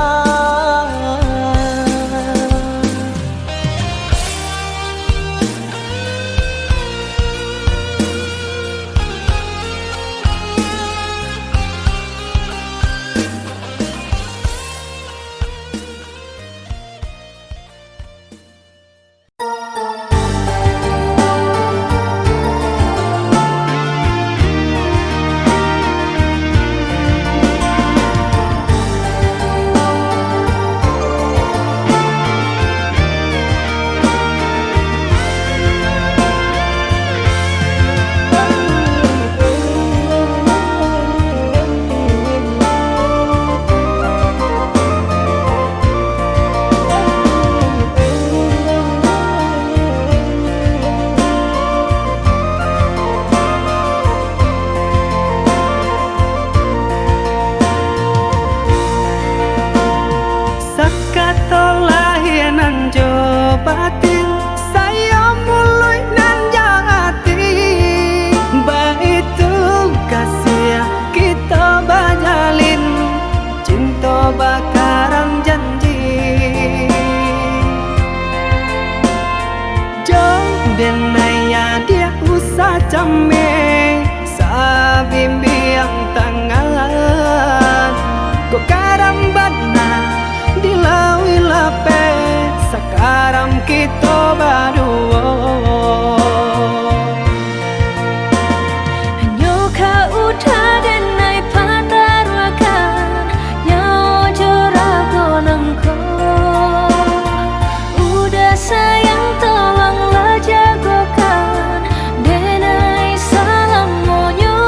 jame sa bimbiyang tangan ko karambat na dilawi lape sakaram kito baduo Hanya kau dan naik patarwakan Yang jorago nangko Udah sayang tolonglah jagokan Denai salam monyo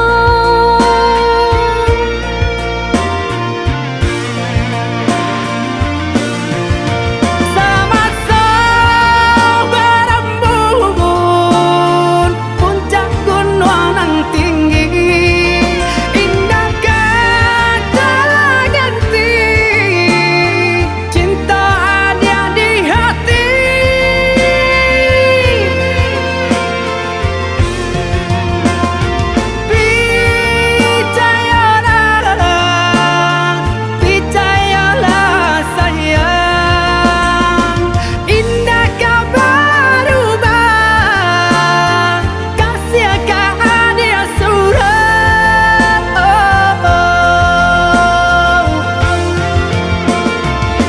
sama berembun puncak gunung nang tinggi indah kata ganti cinta ada di hati percayalah sayang indah kau berubah kasih kau ada surat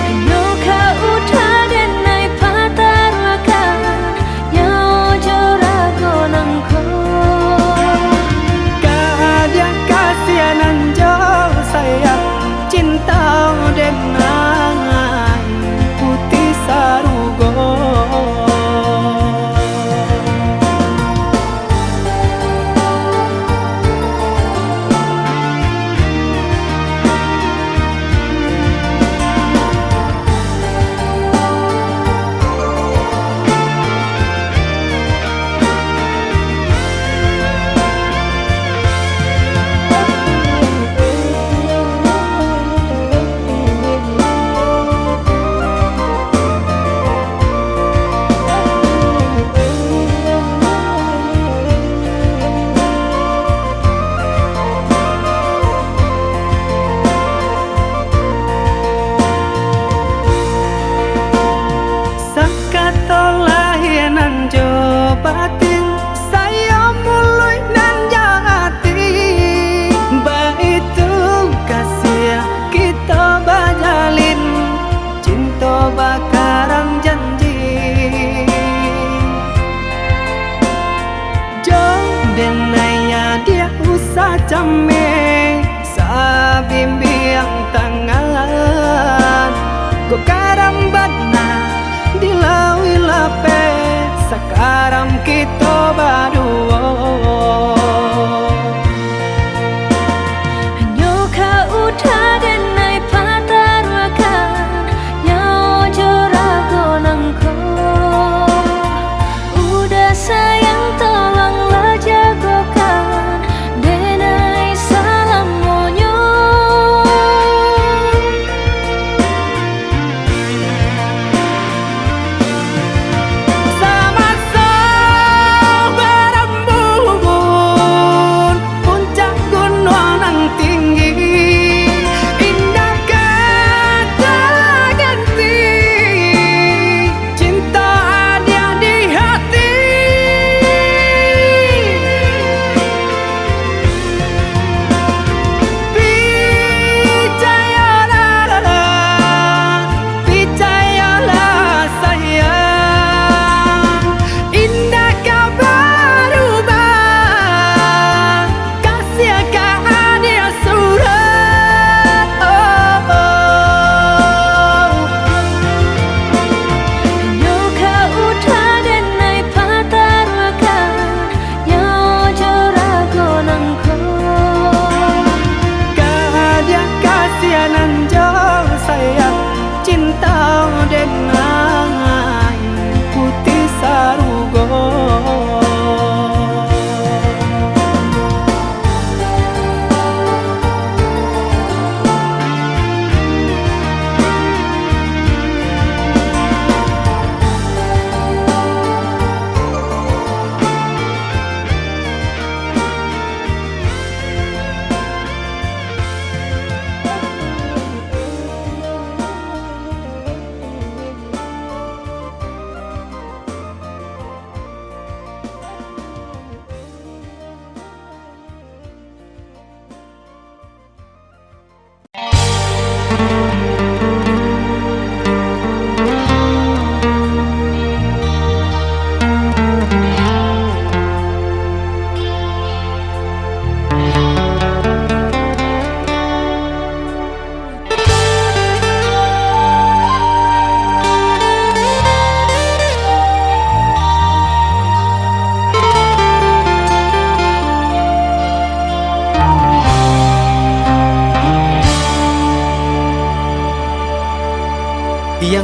Hanya kau dan naik patarwakan Yang jorago nangko Kadia kasihanan jauh sayang cinta dengan putih sarugo Sakatolah nan jo batin saya mulai nan jati baitu kasih kita bajalin cinta bakarang janji jauh denaya dia usah jame sa bimbiyang tangan ko karambat na dilawi lape sakaram kito baduo Hanya kau dan naik patarwakan Yang jorago nangko Udah sayang tolonglah jagokan Denai salam monyo sama berembun puncak gunung nang tinggi indah kata ganti cinta ada di hati percayalah sayang indah kau berubah kasih kau ada surat Hanya kau dan naik patarwakan Yang jorago nangko Kadia kasihanan jauh sayang cinta dengan putih sarugo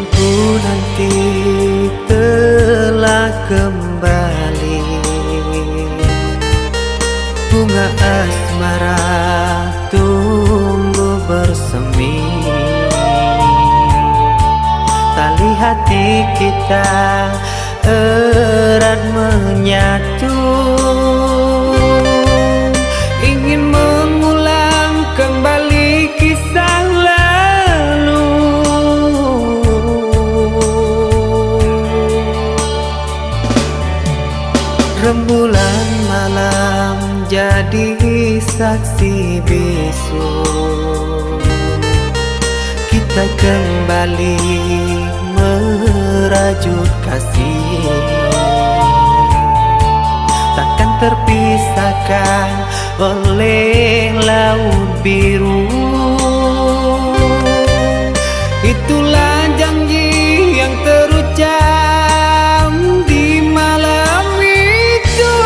Menunggu nanti telah kembali, bunga asmara tumbuh bersemi, tali hati kita erat menyatu, ingin mengulang kembali kisah lalu. Rembulan malam jadi saksi bisu, kita kembali merajut kasih, takkan terpisahkan oleh laut biru. Itulah janji yang terucap di malam itu.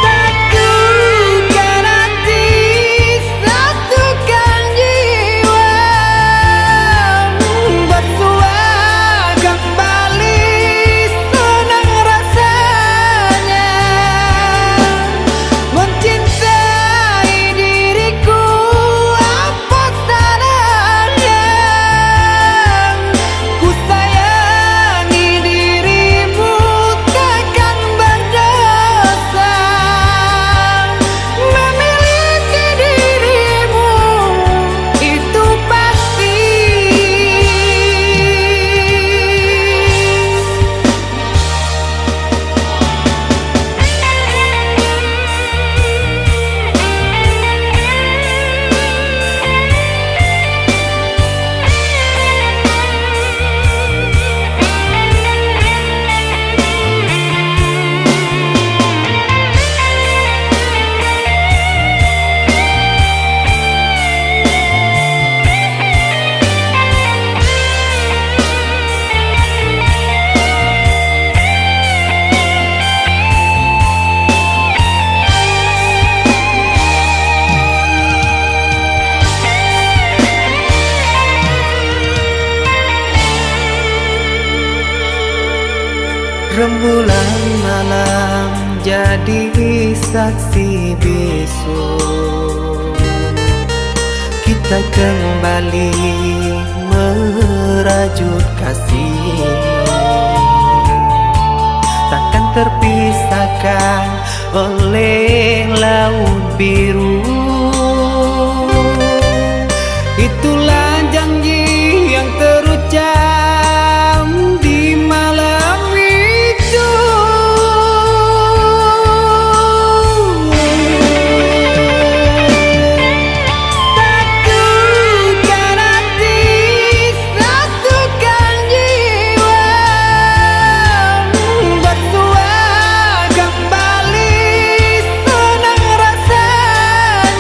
Satukan hati, satukan jiwa, bersua kembali, senang rasanya mencintai diriku. Apa salahnya ku sayangi dirimu, takkan berdosa memiliki dirimu, itu pasti. Rembulan malam jadi saksi bisu, kita kembali merajut kasih, takkan terpisahkan oleh laut biru. Itulah janji yang terucap di malam itu. Satukan hati, satukan jiwa, bersua kembali, senang rasanya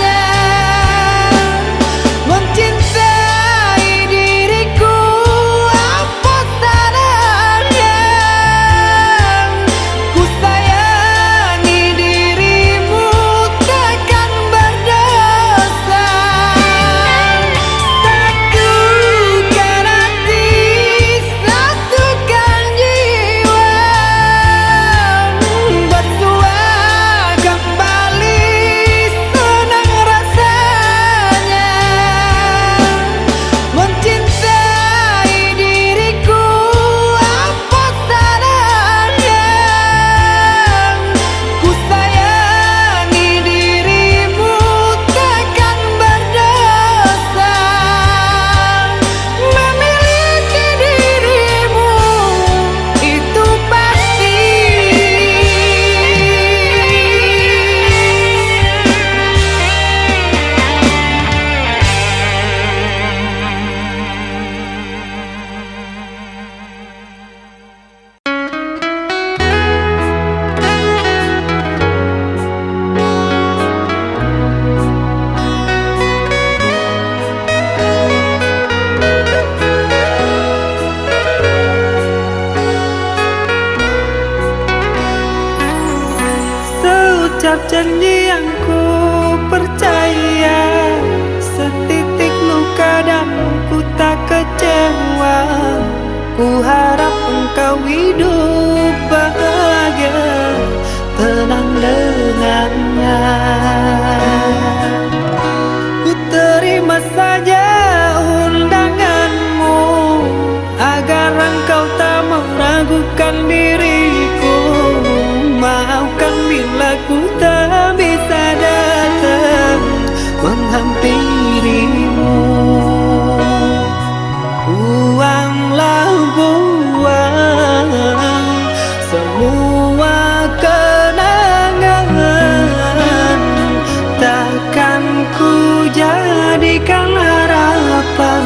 jadikan harapan,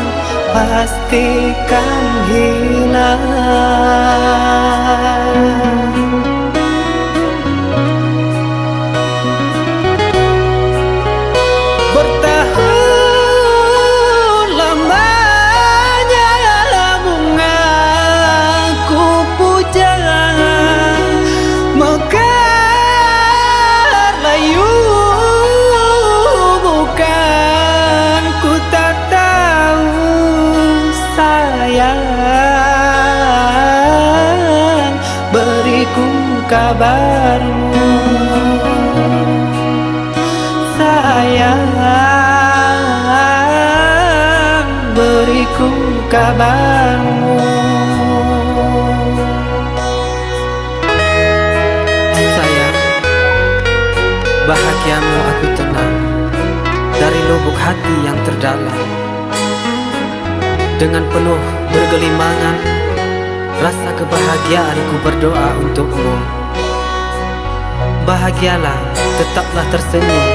pastikan hilang. Bertahun lamanya bunga ku puja, mekar layu bukan, ku tak tahu sayang, beriku kabarmu sayang, beriku kabarmu. Sayang, bahagiamu aku tenang dari lubuk hati yang terdalam. Dengan penuh bergelimangan, rasa kebahagiaanku berdoa untukmu. Bahagialah, tetaplah tersenyum,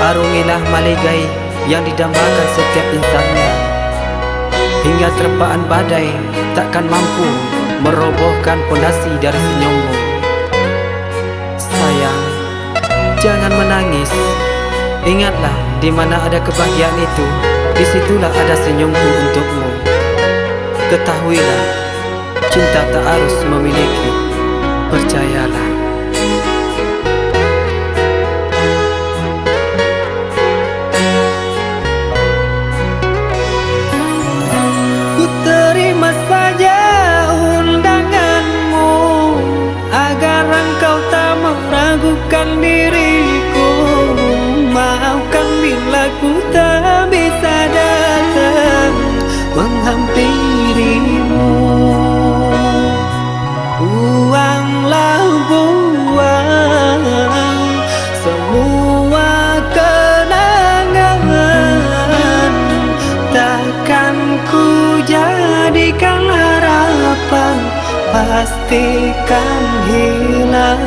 arungilah maligai yang didambakan setiap insannya, hingga terpaan badai takkan mampu merobohkan pondasi dari senyummu. Sayang, jangan menangis, ingatlah di mana ada kebahagiaan itu, disitulah ada senyumku untukmu. Ketahuilah, cinta tak harus memiliki, percayalah. Ku terima saja undanganmu, agar engkau tak meragukan diriku. Maafkan bila ku tak bisa datang menghampirimu. Buanglah buang semua kenangan, takkan ku jadikan harapan, pastikan hilang.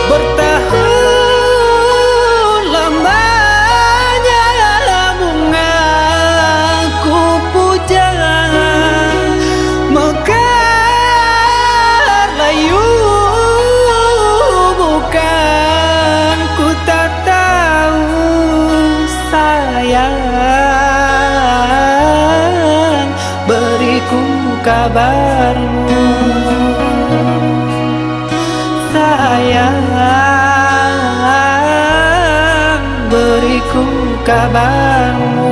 Bertahun lamanya bunga ku puja, mekar layu bukan, ku tak tahu sayang, beriku kabarmu sayang, beriku kabarmu.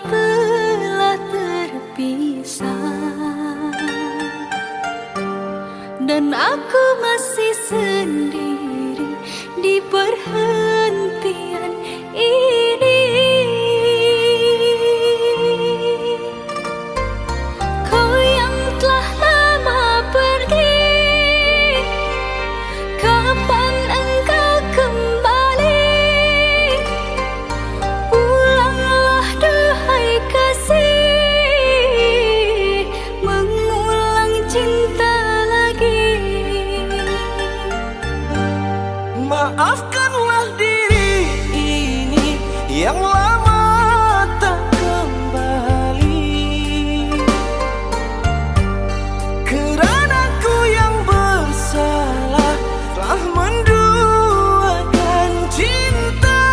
telah terpisah dan aku masih sendiri di perhentian ini. Kau yang telah lama pergi, kapan engkau kembali? Pulanglah duhai kasih, mengulang cinta lagi. Maafkanlah diri ini yang lama tak kembali, kerana ku yang bersalah telah menduakan cinta.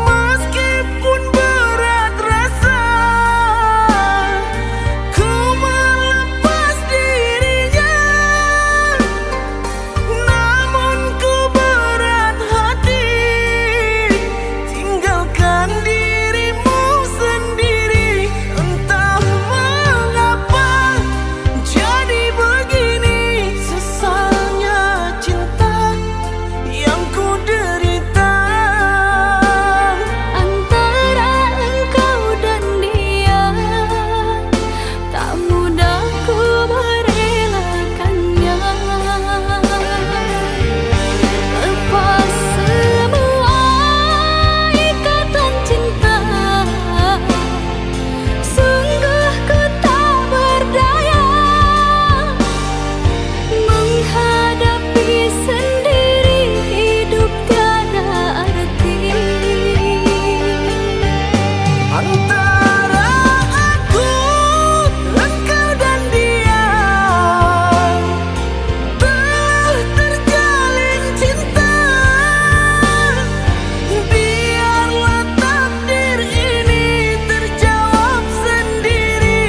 Meskipun berat rasa ku melepas dirinya, namun ku berat hati tinggalkan dirimu sendiri. Entah mengapa jadi begini, sesalnya cinta yang ku derita. Antara engkau dan dia tak mudah ku merelakannya. Lepas semua ikatan cinta, sungguh ku tak berdaya menghadapi sendiri hidup tiada arti. Antara aku, engkau dan dia telah terjalin cinta. Biarlah takdir ini terjawab sendiri.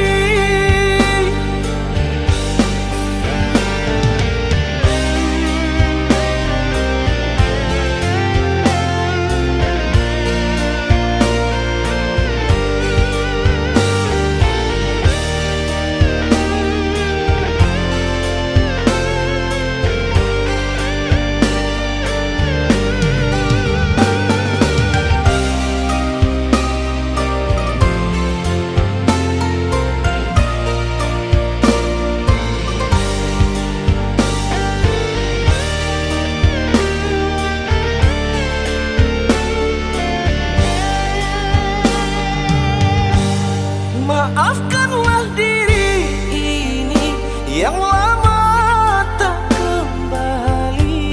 Maafkanlah diri ini yang lama tak kembali,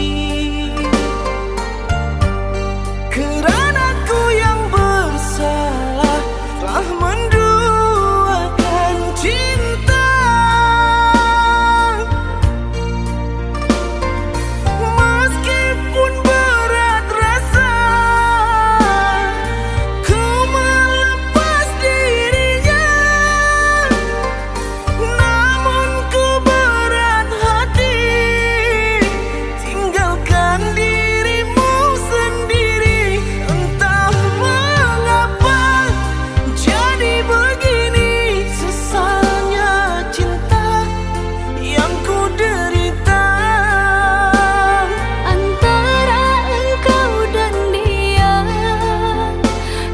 kerana ku yang bersalah telah menduakan cinta. Meskipun berat rasa ku melepas dirinya, namun ku berat hati tinggalkan dirimu sendiri. Entah mengapa jadi begini, sesalnya cinta yang ku derita. Antara engkau dan dia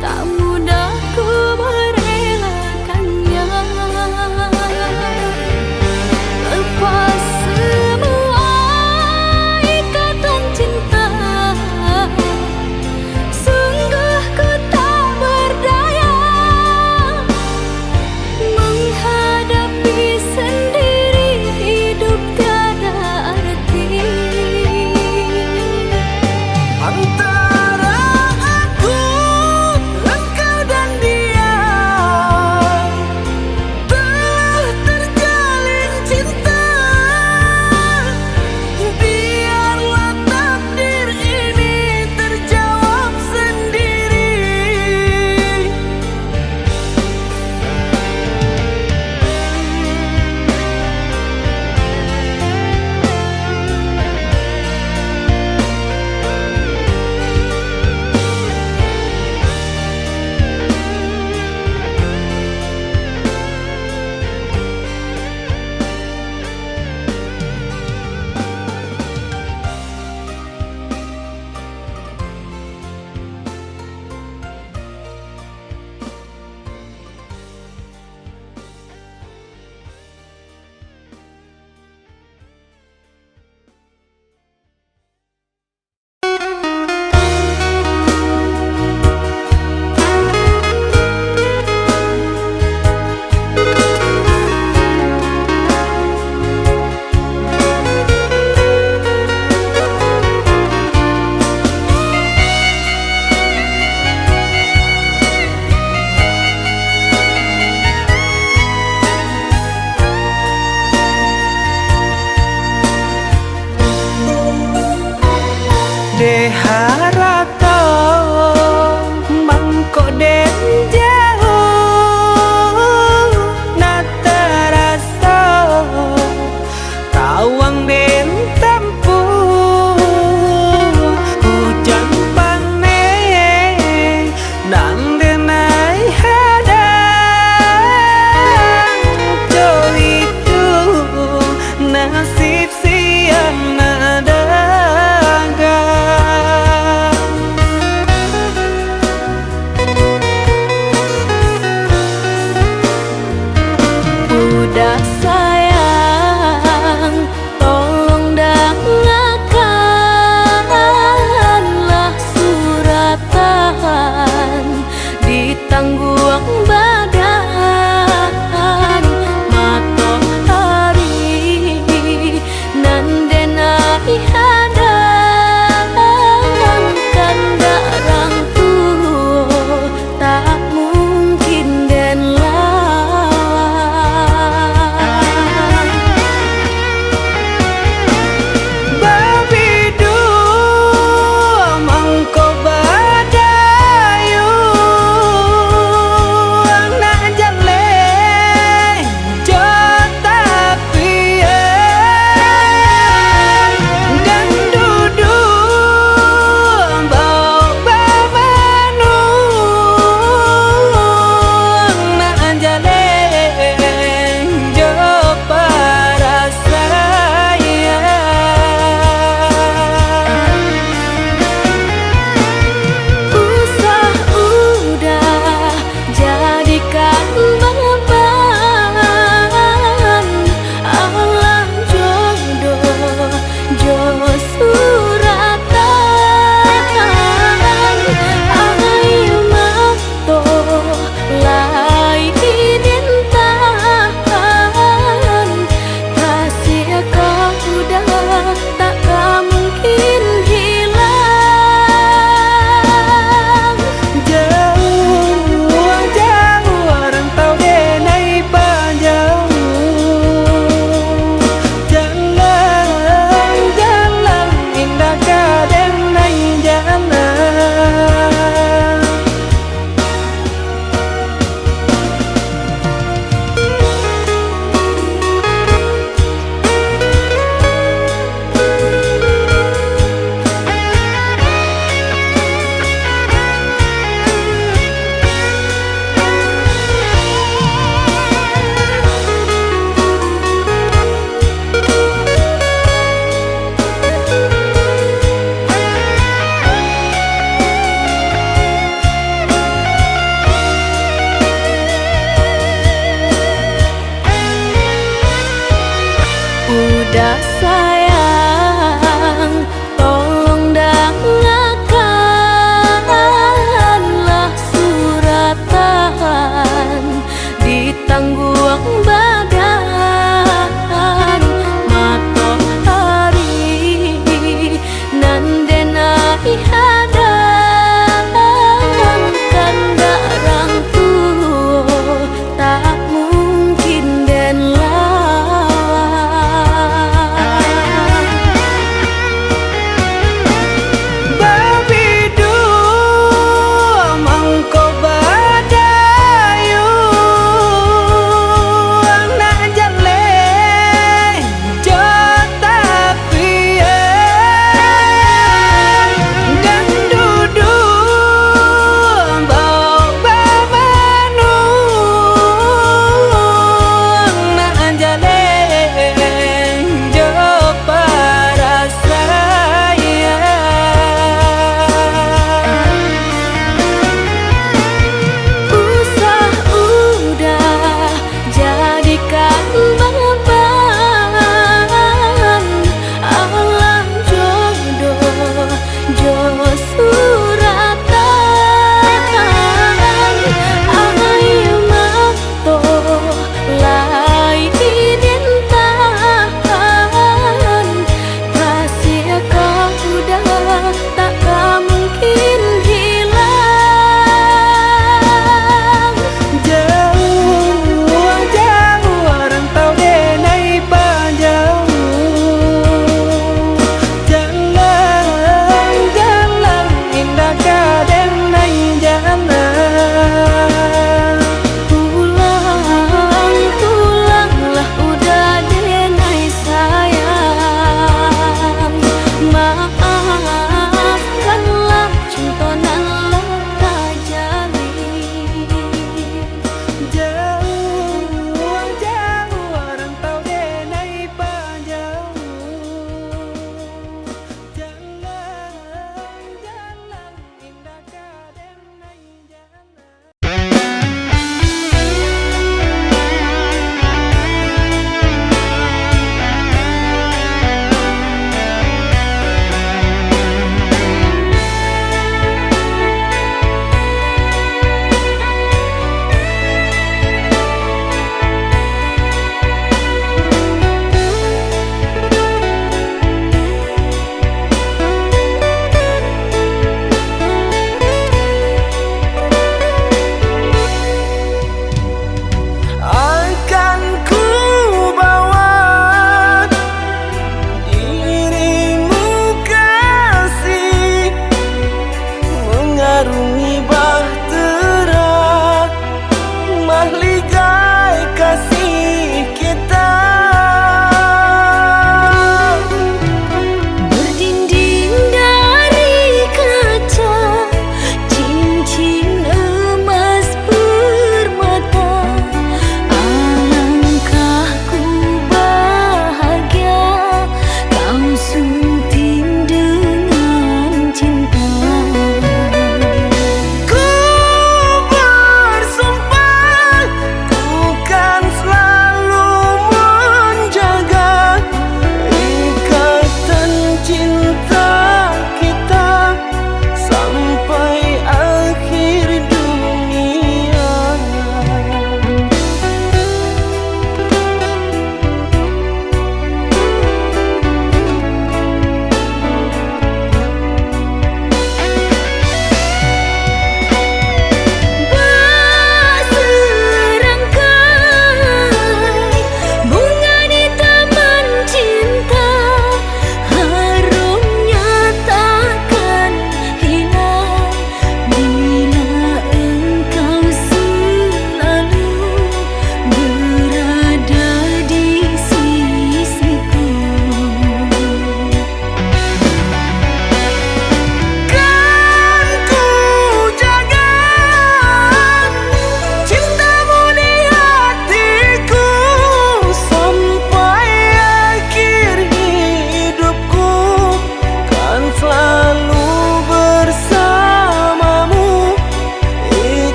tak mudah ku merelakannya. Lepas semua ikatan cinta, sungguh ku tak berdaya menghadapi sendiri hidup tiada arti. Antara aku, engkau dan dia telah terjalin cinta. Biarlah takdir ini terjawab sendiri. De harato mangko den jauh na terasa tawang den tempuh hujan pane nang denai hadang do itu nasib siang nadaga.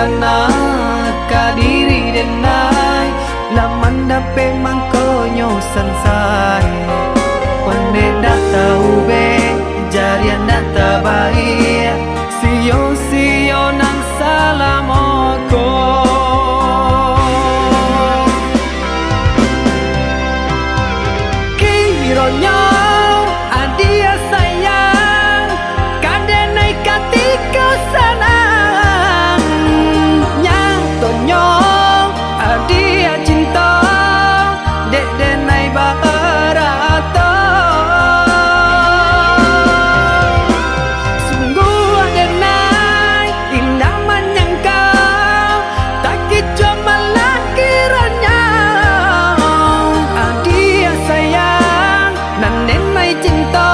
bana kadiri denai laman dape mangkonyo sansai Pane data ube jarian data baik Sio nang salamoko Kironyo adia sayang Kadenai katika sanang Nyatonyo adia cinta Dek denai barato Sungguh denai indah menyangkau Tak kicu malah kiranya Adia sayang nanen mai cinta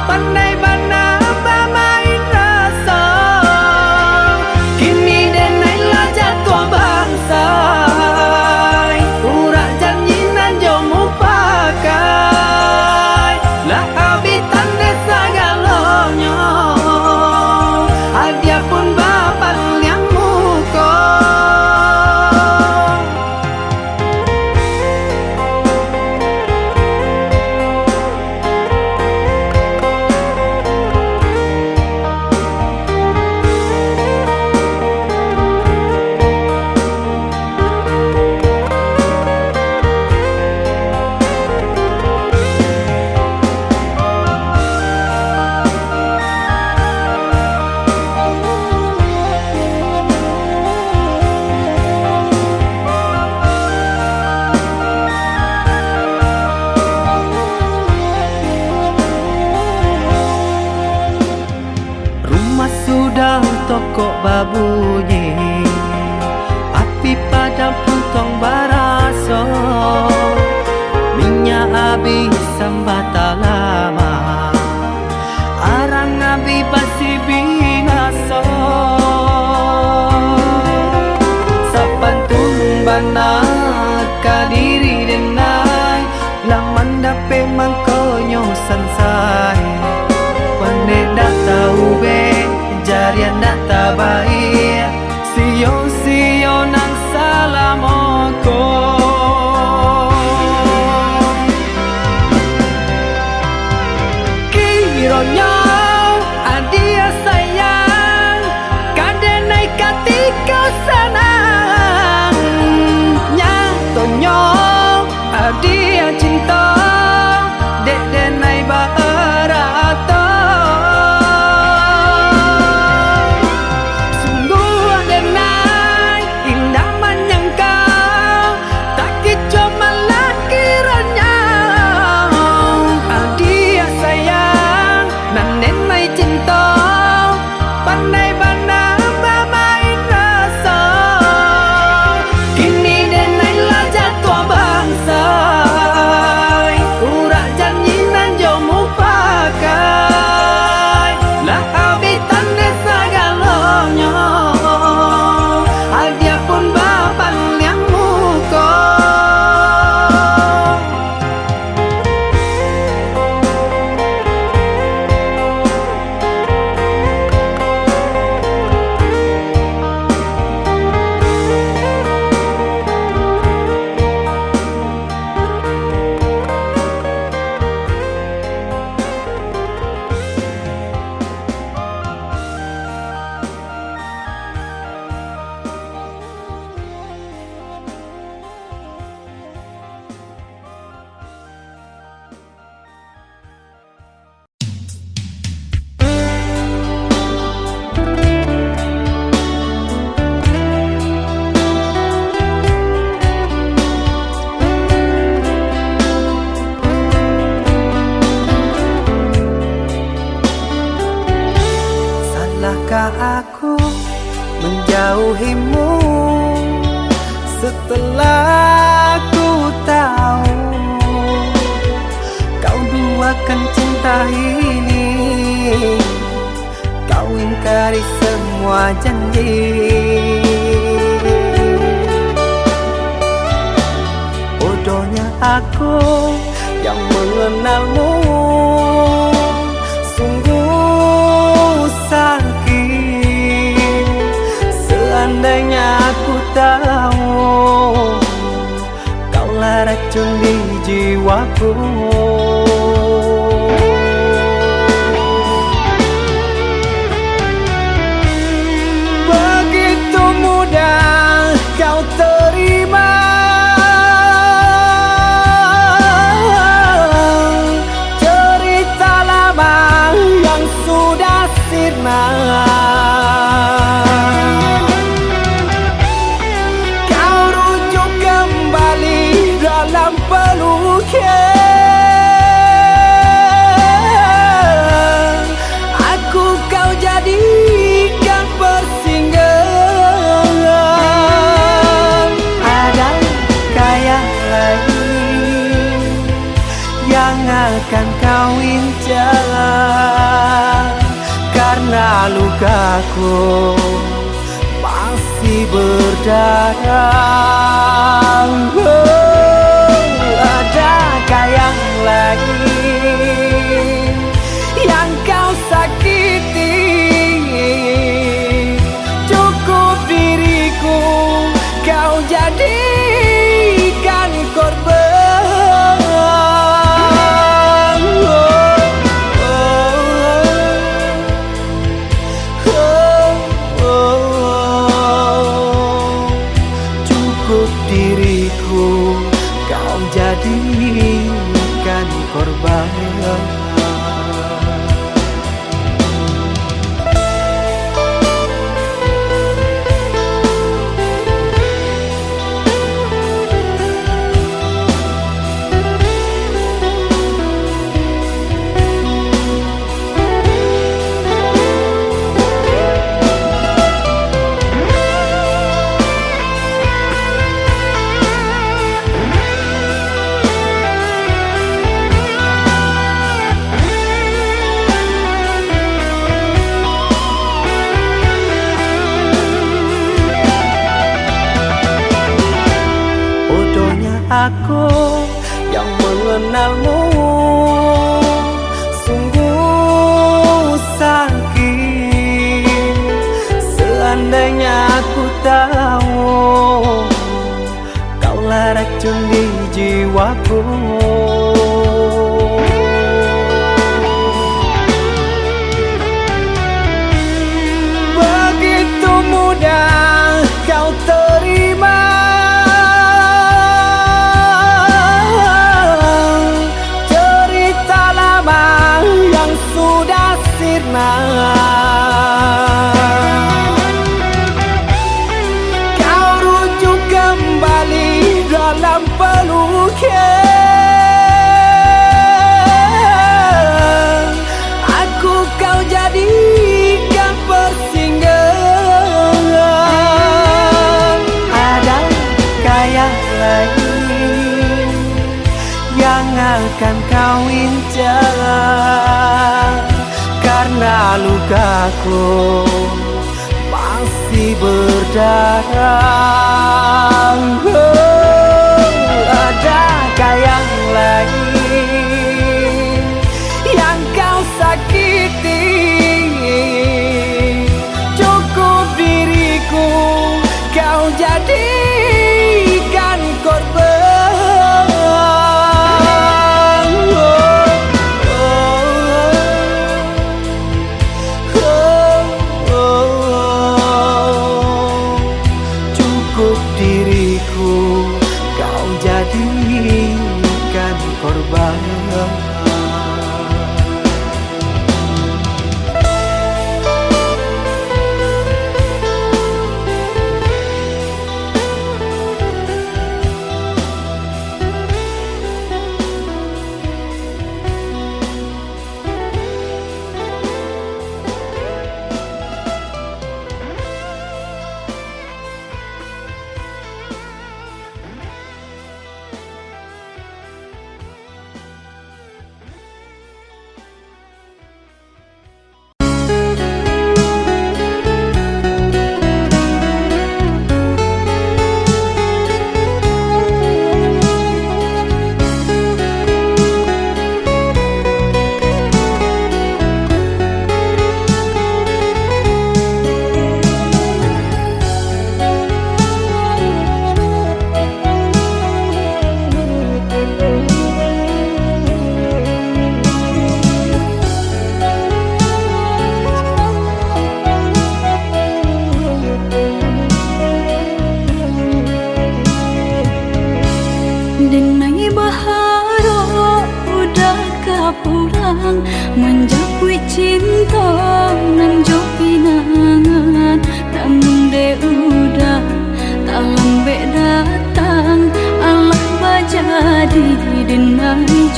Pandai bana bermain rasa Kini denai lah jatuh bangsa Urak janji nan jomu pakai Lah habitan desa galonyo Adia pun bapak yang muko Rumah sudah toko babunyi Api padam puntong baraso Minyak habis sambata lama Arang nabi pasti binaso Sapantun bana kadiri denai Laman dape mangkonyo sansai Pane data ube jarian data baik Sio nang salamoko Kironyo adia sayang Kadenai katika sanang Nyatonyo adia cinta Dek denai barato Sungguh denai indah menyangkau Tak kicu malah kiranya Adia sayang nanen mai cinta Pandai bana bermain rasa Kini denai lah jatuh bangsa Urak janji nan jomu pakai Lah habitan desa galonyo Adia pun bapak yang muko Salahkah aku menjauhimu Setelah ku tahu Kau duakan cinta ini Kau ingkari semua janji Bodohnya aku yang mengenalmu Sungguh sakit Seandainya aku tahu kaulah racun di jiwaku. Begitu mudah kau terima cerita lama yang sudah sirna. Kau rujuk kembali dalam peluknya. Aku kau jadikan persinggahan. Adakah yang lain yang akan kau incar? Karena lukaku masih berdarah. Adakah yang lain yang kau sakiti? Cukup diriku kau jadikan korban. Cukup diriku kau jadikan korban. Aku yang mengenalmu sungguh sakit. Seandainya aku tahu kaulah racun di jiwaku. Begitu mudah kau terima sudah sirna. Kau rujuk kembali dalam peluknya. Aku kau jadikan persinggahan. Adakah yang lain yang akan kau incar? Karena lukaku masih berdarah. Adakah yang lain yang kau sakiti? Cukup diriku kau jadikan korban.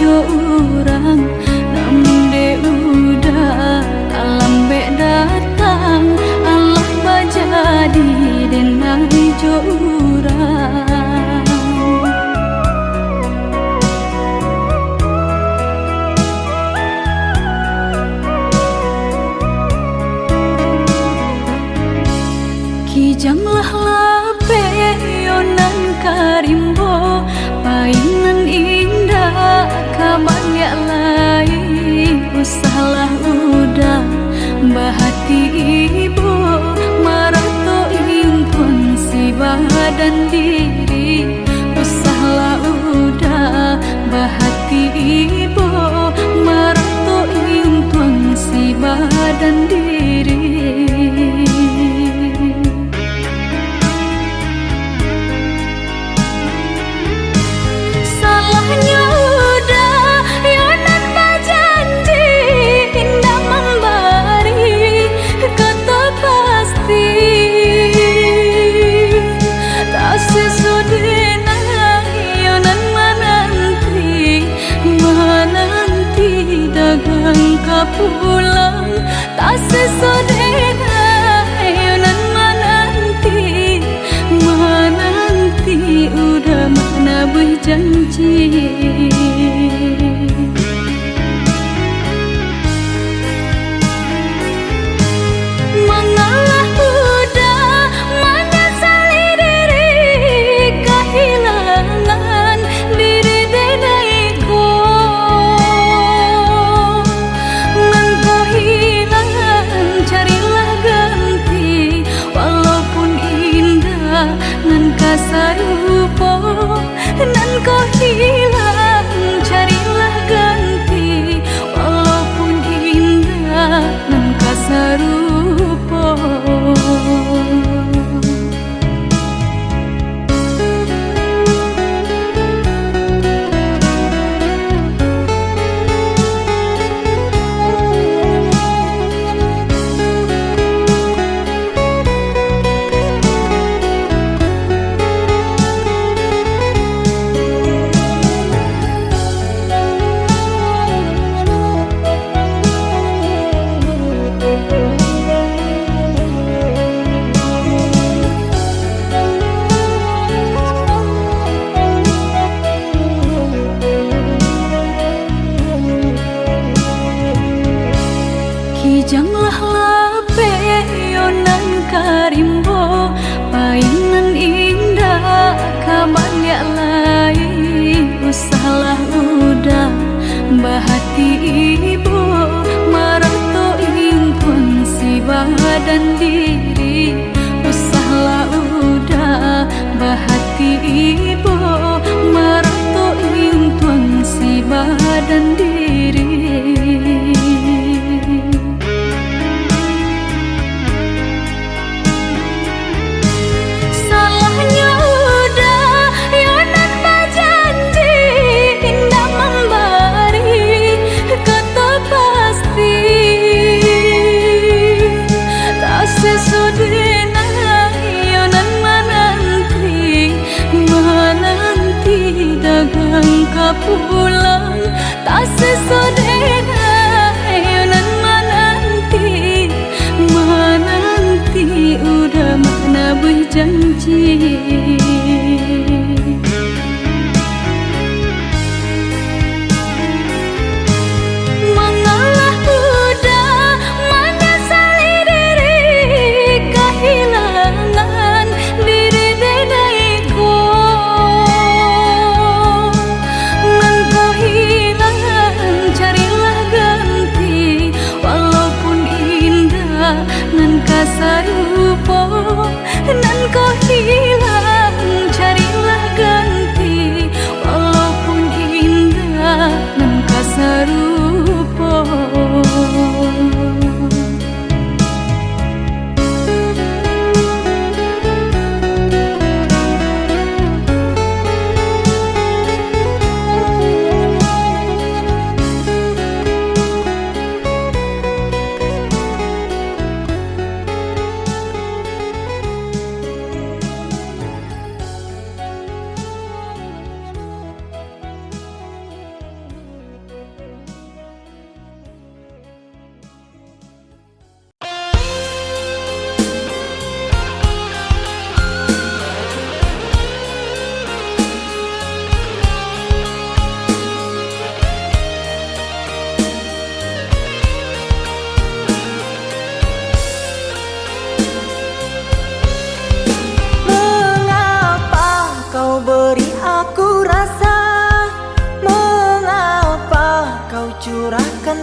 jo urang, namun de udah tak lambe datang. Allah bajadi denai jo urang. Kijanglah lape yonan karimbo, painan indah kabaya lain. Usahlah udah bahati ibu, marato impun si badan diri. Usahlah udah bahati ibu, marato impun si badan diri. Pulang tak sesodena yonan menanti udah mana berjanji. Mengalah udah menyesali diri, kehilangan diri denaiku. Nan kasarupo, nan kau hilang, carilah ganti. Walaupun indah, nan kasarupo. Kijanglah lape yonan karimbo, painan indah kabaya lain. Usahlah udah bahati ibu, marato impun si badan diri. Usahlah udah bahati ibu, marato impun si badan diri. Pulang tak sesodena yonan menanti udah mana berjanji. Mengalah udah menyesali diri, kehilangan diri denaiku. Nan kasarupo, nan kau hilang,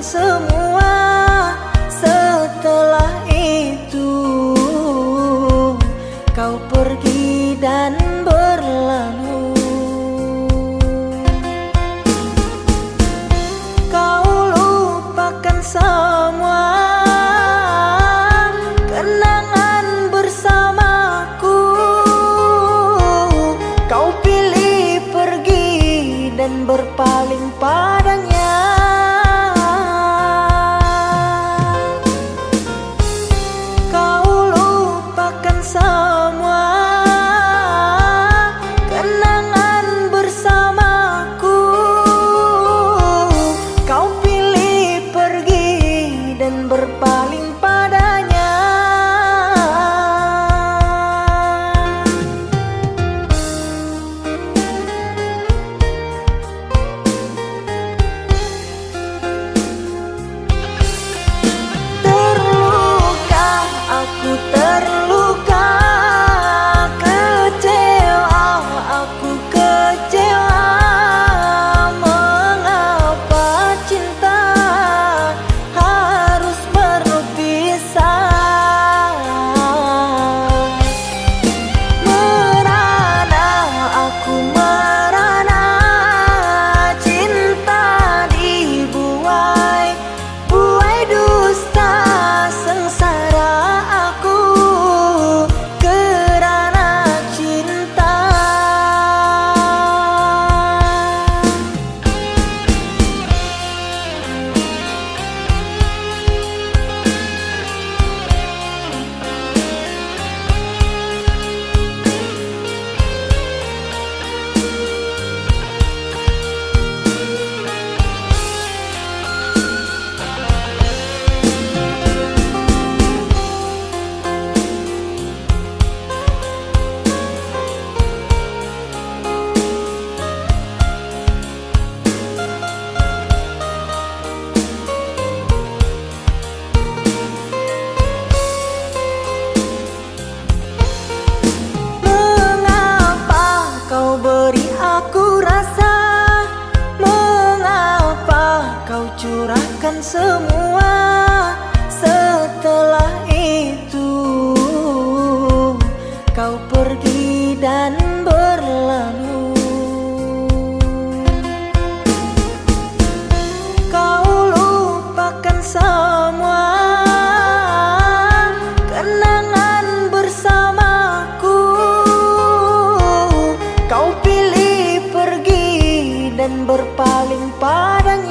melupakan semua. Setelah itu kau pergi dan berlalu. Kau lupakan semua kenangan bersamaku. Kau pilih pergi dan berpaling padanya. Berpaling padanya. Terluka, aku terluka. Kecewa, aku kecewa. Mengapa cinta Curahkan semua. Setelah itu kau pergi dan berlalu. Kau lupakan semua kenangan bersamaku. Kau pilih pergi dan berpaling padanya. Berpaling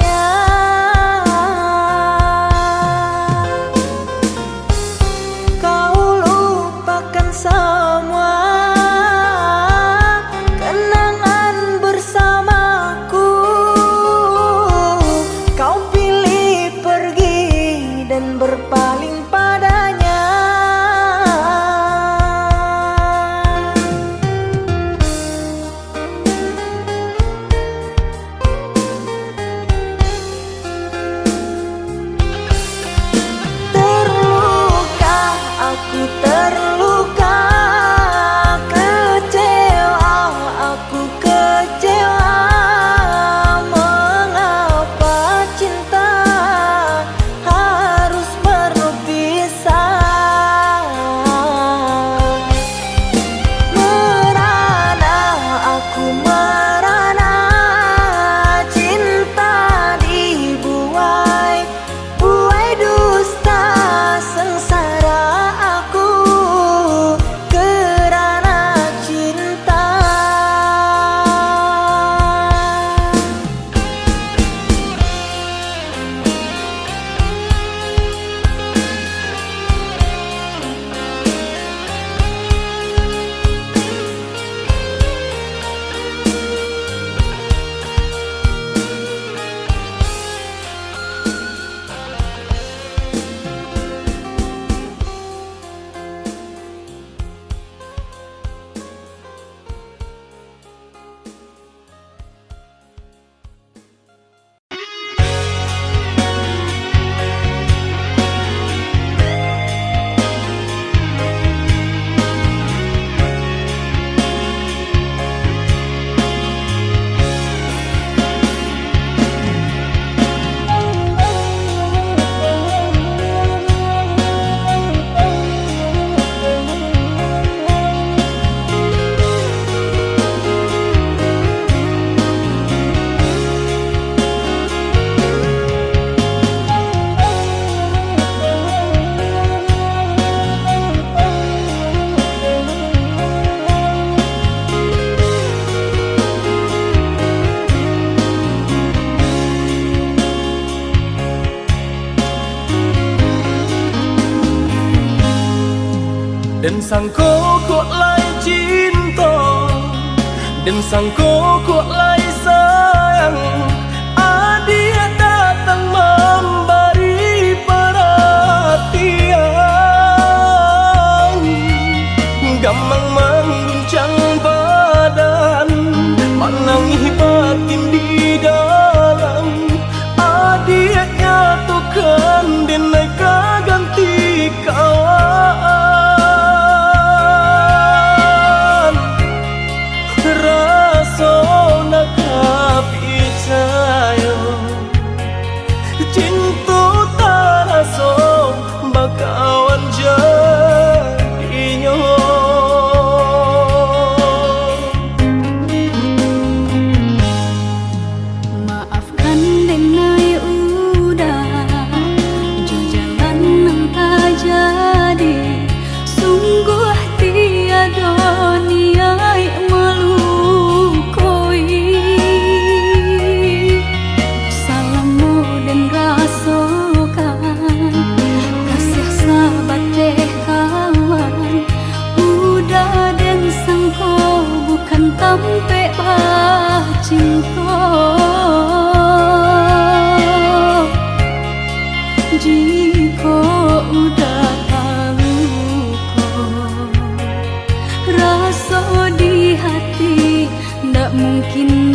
Dan sangko kok lai cinta, dan sangko kok lai sayang. Dia datang memberi perhatian, gampang mengguncang badan, menangis batin di dalam. Dia nyatukan deneka ganti kawan. Rasa nak percaya cinta tak rasa bakawan jadinya. Maafkan denai udah jo jalan nang tak jadi. Sungguh tiada niat melukoi. Salahmu dan rasakan kasih sahabat teh kawan. Udah dan sangko bukan tampe bah cinta. Jika udah tahu kok rasa di hati ndak mungkin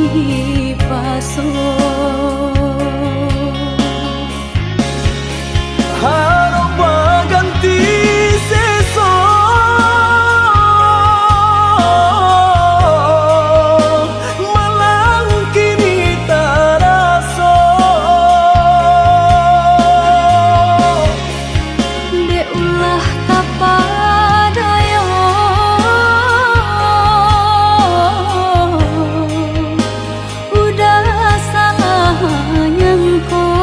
dipasok. Harap ganti seso, malang kini tak rasa. Dek ulah kapadaya, udah salah nyangko.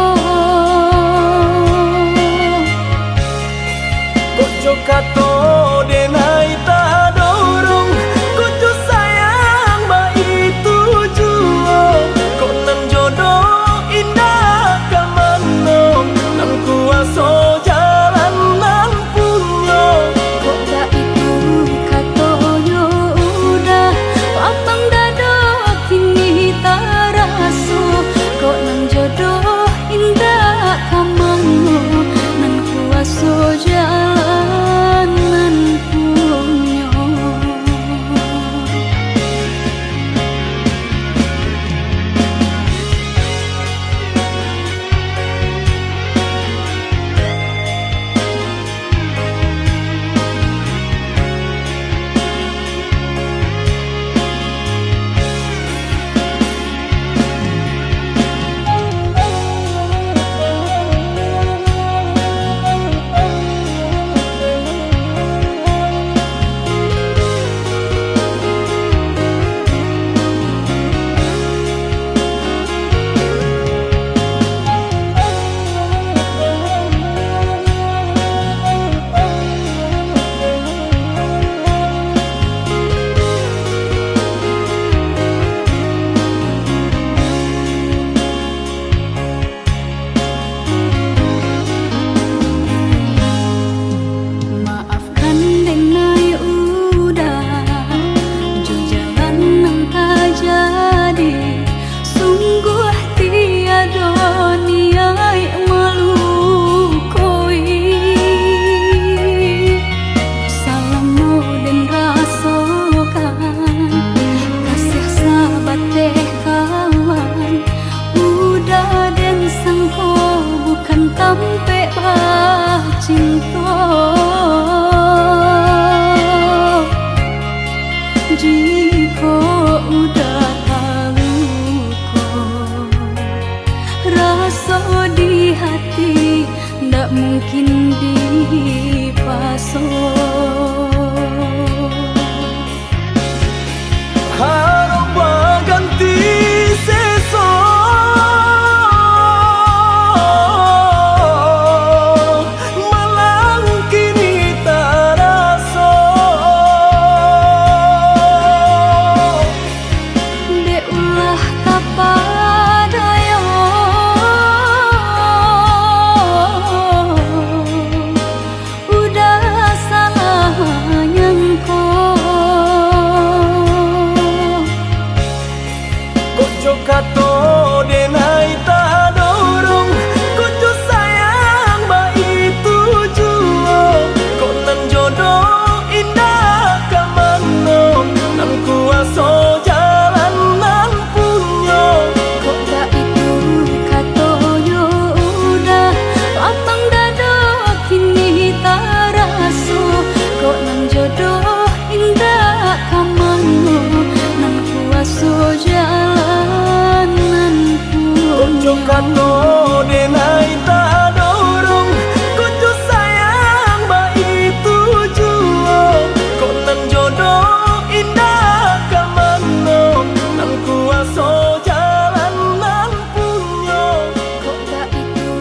kato denai tak dorong kucu sayang ba itu juo kok nan jodoh indah kamano nan kuaso jalan nan punyo kok ba itu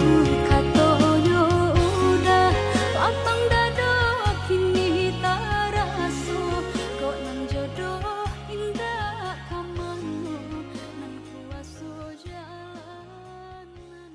katonyo udah lapang dado kini tak raso kok nan jodoh indah kamano nan kuaso jalan nan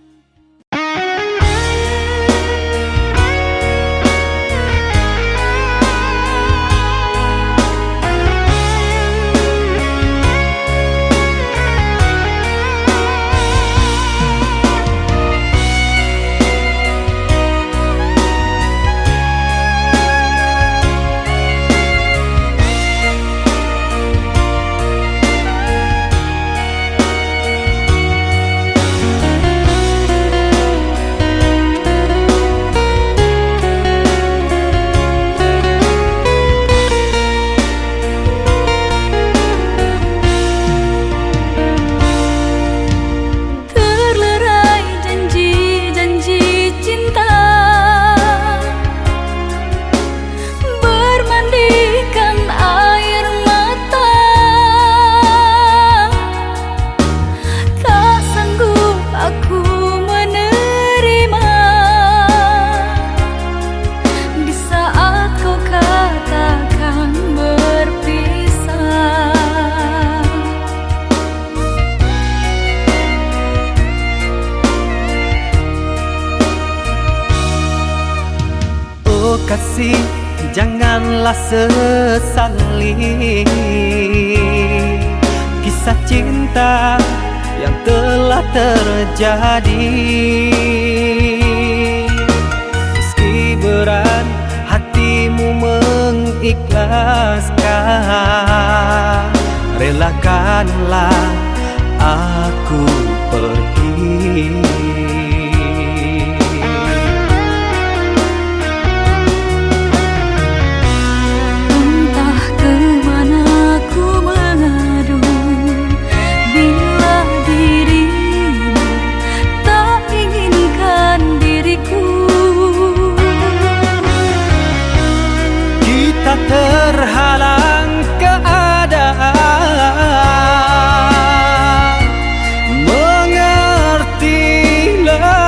terlerai janji-janji cinta bermandikan air mata tak sanggup aku menerima di saat kau katakan berpisah. Oh kasih, janganlah sesali kisah cinta yang telah terjadi. Meski berat hatimu mengikhlaskan, relakanlah aku pergi. Entah kemana ku mengadu bila dirimu tak inginkan diriku. Kita terhalang keadaan, mengertilah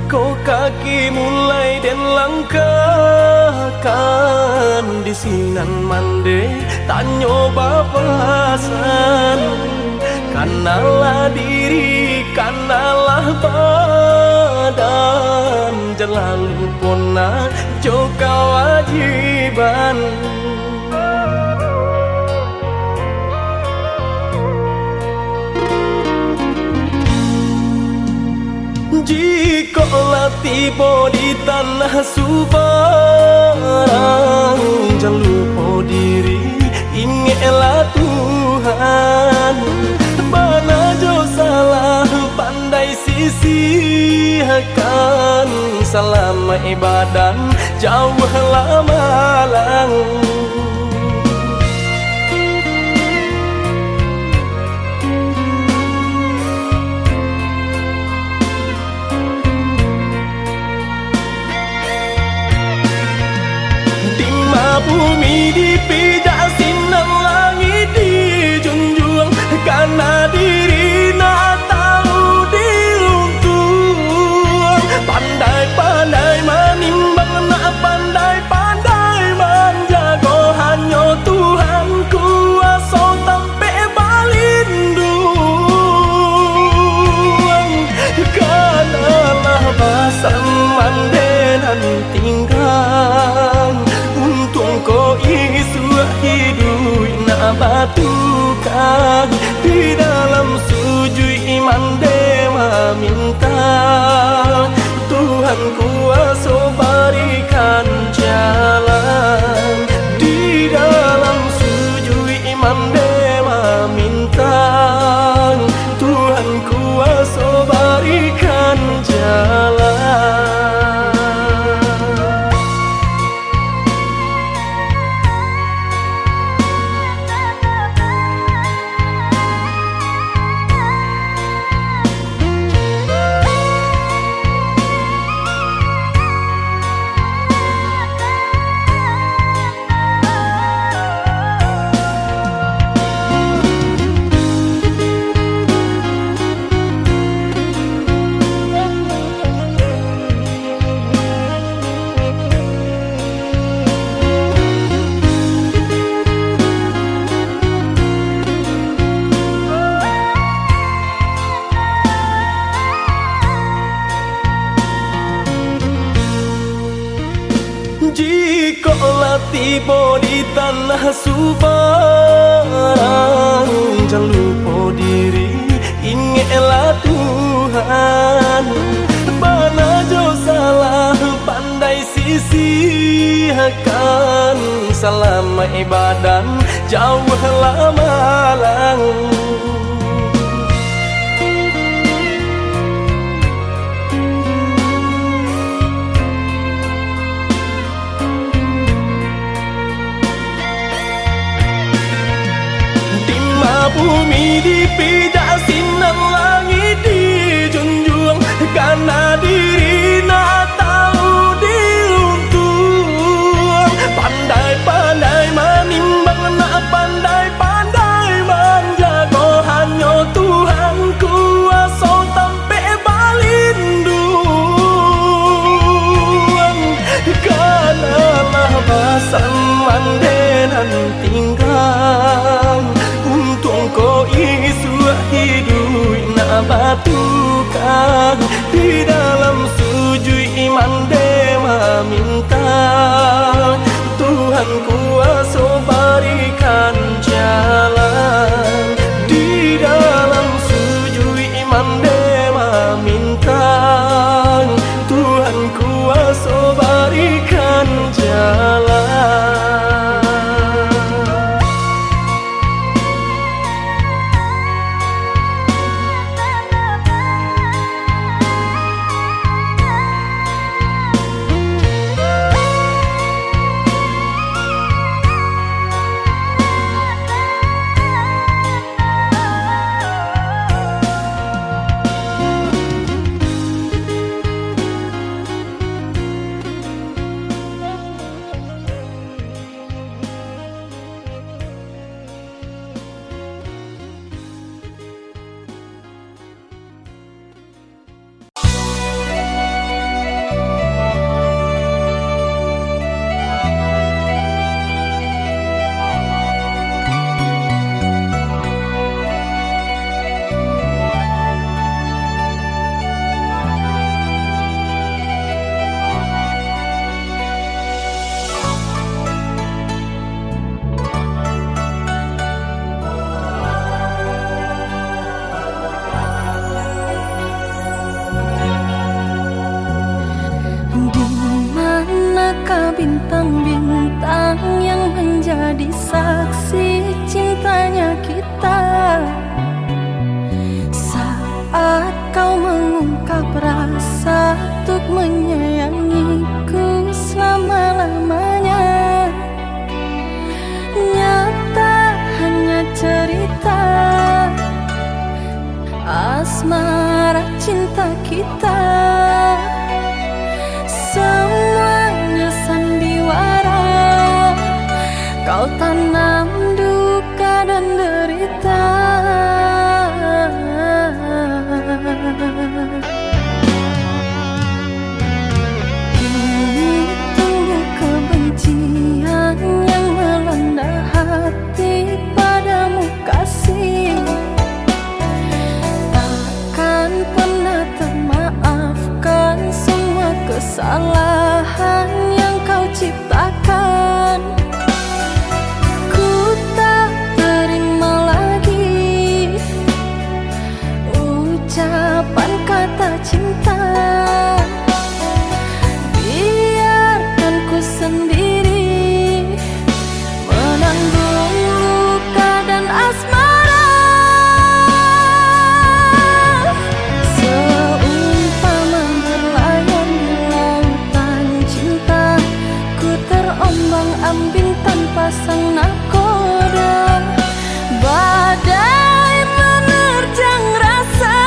Kau kaki mulai dan langkahkan di sinan mande tak nyoba pasan. Kanalah diri, kanalah badan, jangan lupa joka wajiban. Jikalau tiba di tanah Subarang, jangan lupa diri, ingatlah Tuhan. Mana jo salah pandai sisihkan, selama ibadah jauhlah malang. Bumi dipijak sinar langit dijunjung, karena diri nak tahu diruntuh. Pandai-pandai menimbang, nak pandai-pandai menjaga, hanya Tuhan kuasa sampai balindung. Kanalah basan mandenan tinggal, untung kau isu hidup nak batukan. Di dalam sujud iman dewa minta, Tuhan kuasa berikan jalan. Di dalam sujud iman dewa minta, Tuhan kuasa berikan jalan. Jikalau tiba di tanah Subarang, jangan lupa diri, ingatlah Tuhan. Mana jo salah pandai sisihkan, selama ibadah jauhlah malang. Bumi dipijak sinar langit dijunjung, karena diri nak tahu diruntuh. Pandai-pandai menimbang, nak pandai-pandai menjaga, hanya Tuhan kuasa sampai balindung. Kanalah basan mandenan tinggal, untung kau isu hidup nak batukan. Di dalam sujud iman dewa minta, Tuhan kuasa berikan jalan. Di dalam sujud iman dewa minta, Tuhan kuasa berikan jalan. bintang-bintang yang menjadi saksi cintanya kita. Saat kau mengungkap rasa untuk menyayangiku selama-lamanya, nyata hanya cerita asmara cinta kita. Semuanya sandiwara, kau tanam duka dan derita. Kini tumbuh kebencian yang melanda hati padamu kasih. Takkan pernah termaafkan semua kesalahan yang kau ciptakan. Ku tak terima lagi ucapan kata cinta. Biarkan ku sendiri menanggung luka dan asmara. Seumpama berlayar di lautan cinta, ku terombang-ambing tanpa sang nakoda. Badai menerjang rasa,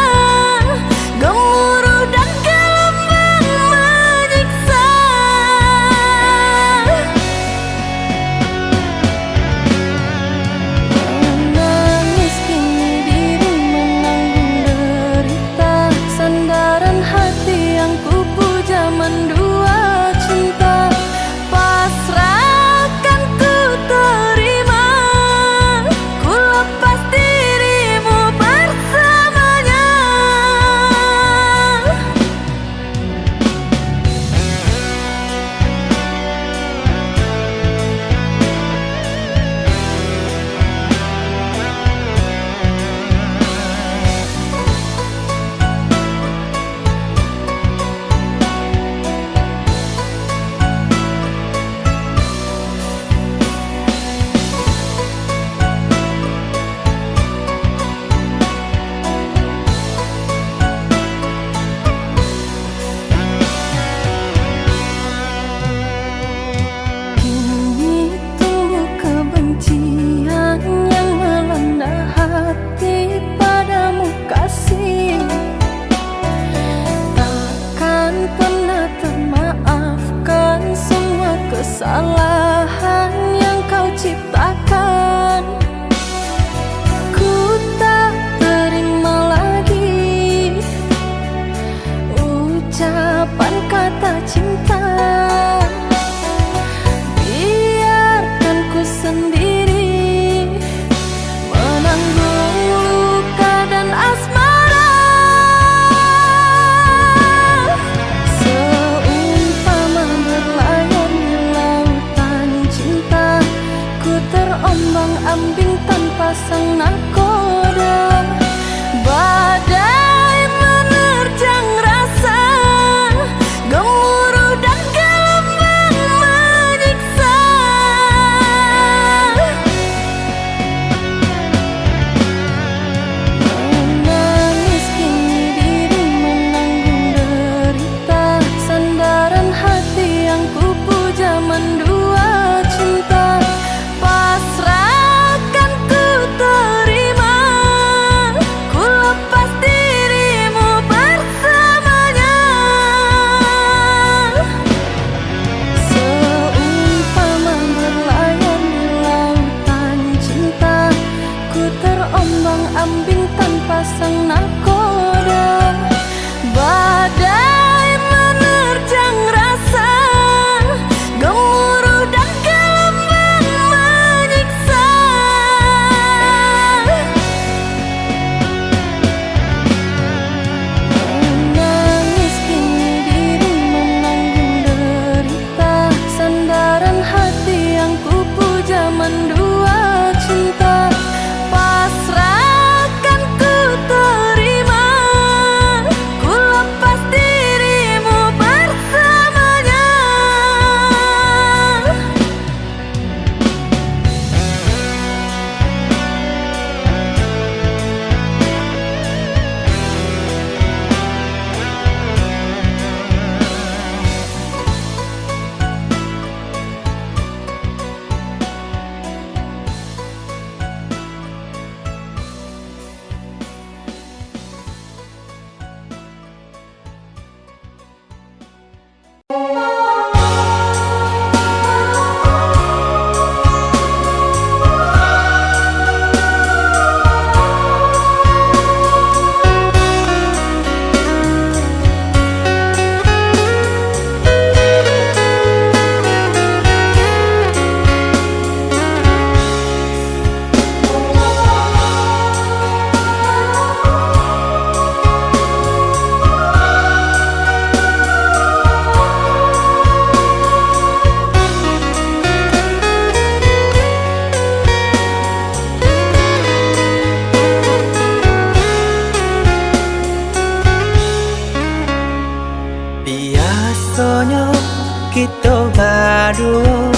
berdua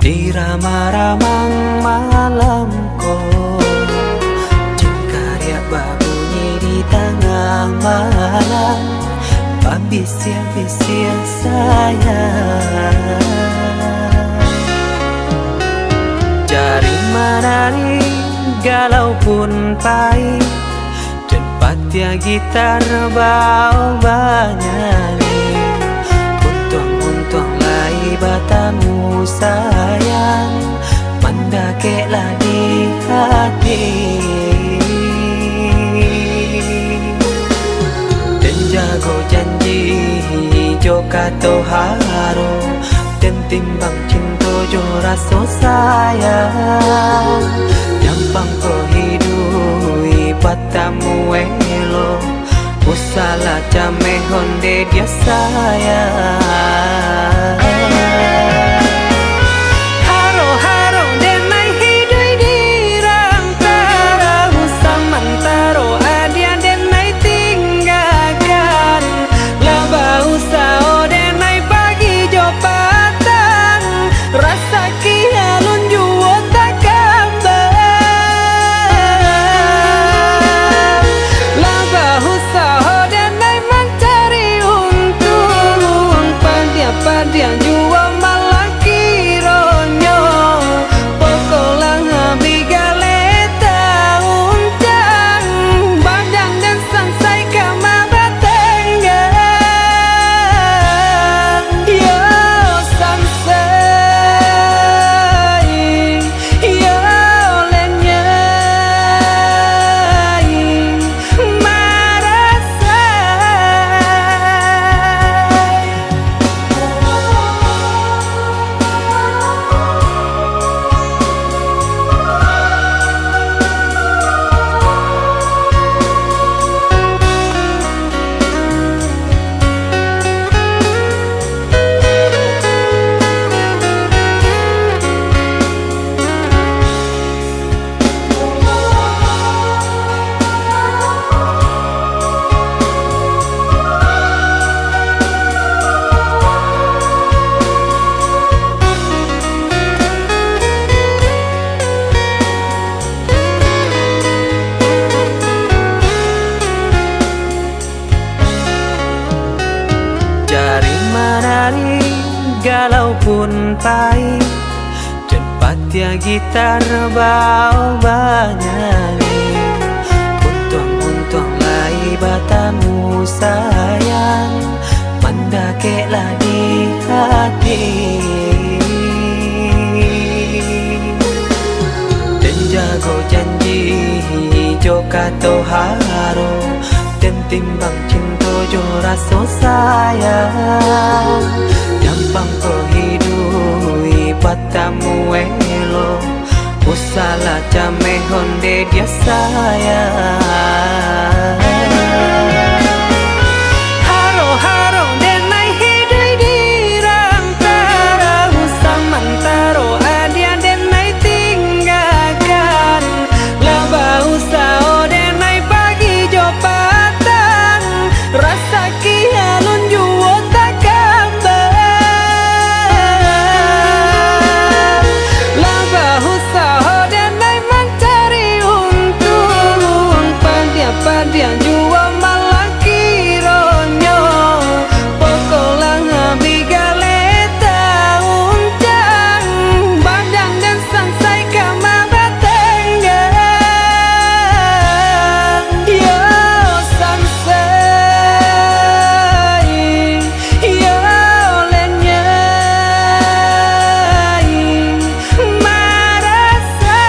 di ramang-ramang malam ko. Jengkarya babunyi di tengah malam, pambisian-bisian sayang. Jari menari galau pun pahit, dan patia gitar bau banyani. Untung lai batamu sayang, mandakeklah di hati. Dan jago janji joka toharo, dan timbang cinta jo raso sayang. Jampang ko hidui patamu elo, usala jame honde dia sayang. Haro haro denai hidui di rantara, usamantaro adia denai tinggalkan. Laba usao denai pagi jo patang, rasa kialun juo tak gambar. Laba usao denai mencari untung, padia jua malah kironyo. Pokolang bigaleta uncang, badan dan sansai kama batenggang. Yo sansai, yo lenyai, marasai. Jari menari galau pun pahit, dan patia gitar bau banyani. Untung lai batamu sayang, mandakeklah di hati. Dan jago janji joka toharo, dan timbang cinta jo raso sayang. Jampang ko hidui patamu elo, usala jame honde dia sayang. Haro haro denai hidui di rantara, usamantaro adia denai tinggalkan. Laba usao denai pagi jo patang, rasa kialun juo tak gambar. Laba usao denai mencari untung, padia jua malah kironyo. Pokolang bigaleta uncang, badan dan sansai kama batenggang. Yo sansai, yo lenyai, marasai.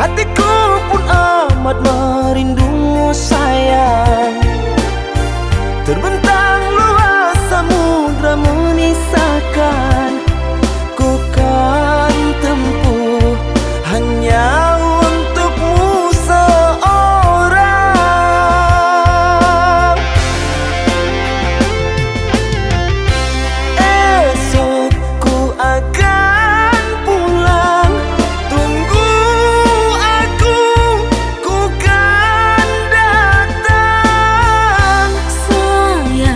hatiku pun amat merindumu sayang. Terbentang luas samudra menyisakan, ku kan tempuh hanya untukmu seorang. Esok ku akan pulang, tunggu aku, ku kan datang. Sayang,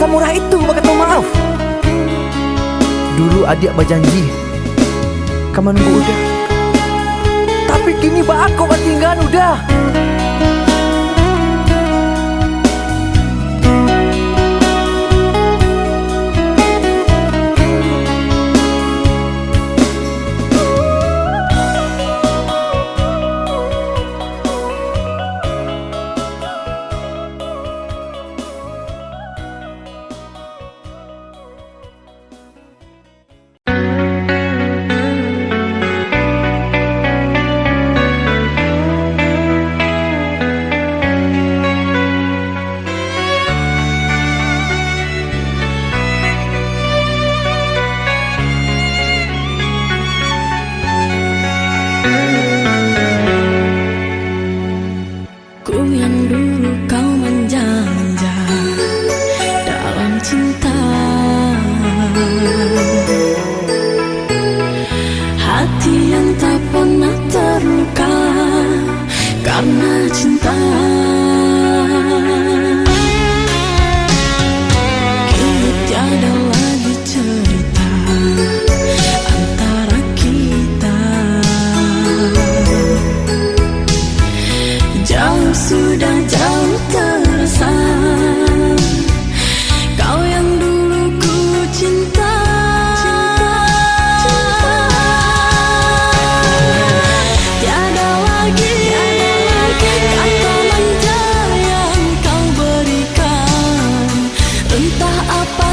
semurah itu kata maaf. Dulu adik berjanji kamu nunggu udah, tapi kini aku ketinggalan udah. Ku yang dulu kau manja-manja dalam cinta, hati yang tak pernah terluka karena cinta. Kini tiada lagi cerita antara kita, jauh sudah jauh terasa. Kau yang dulu ku cinta, tiada lagi kata manja yang kau berikan. Entah apa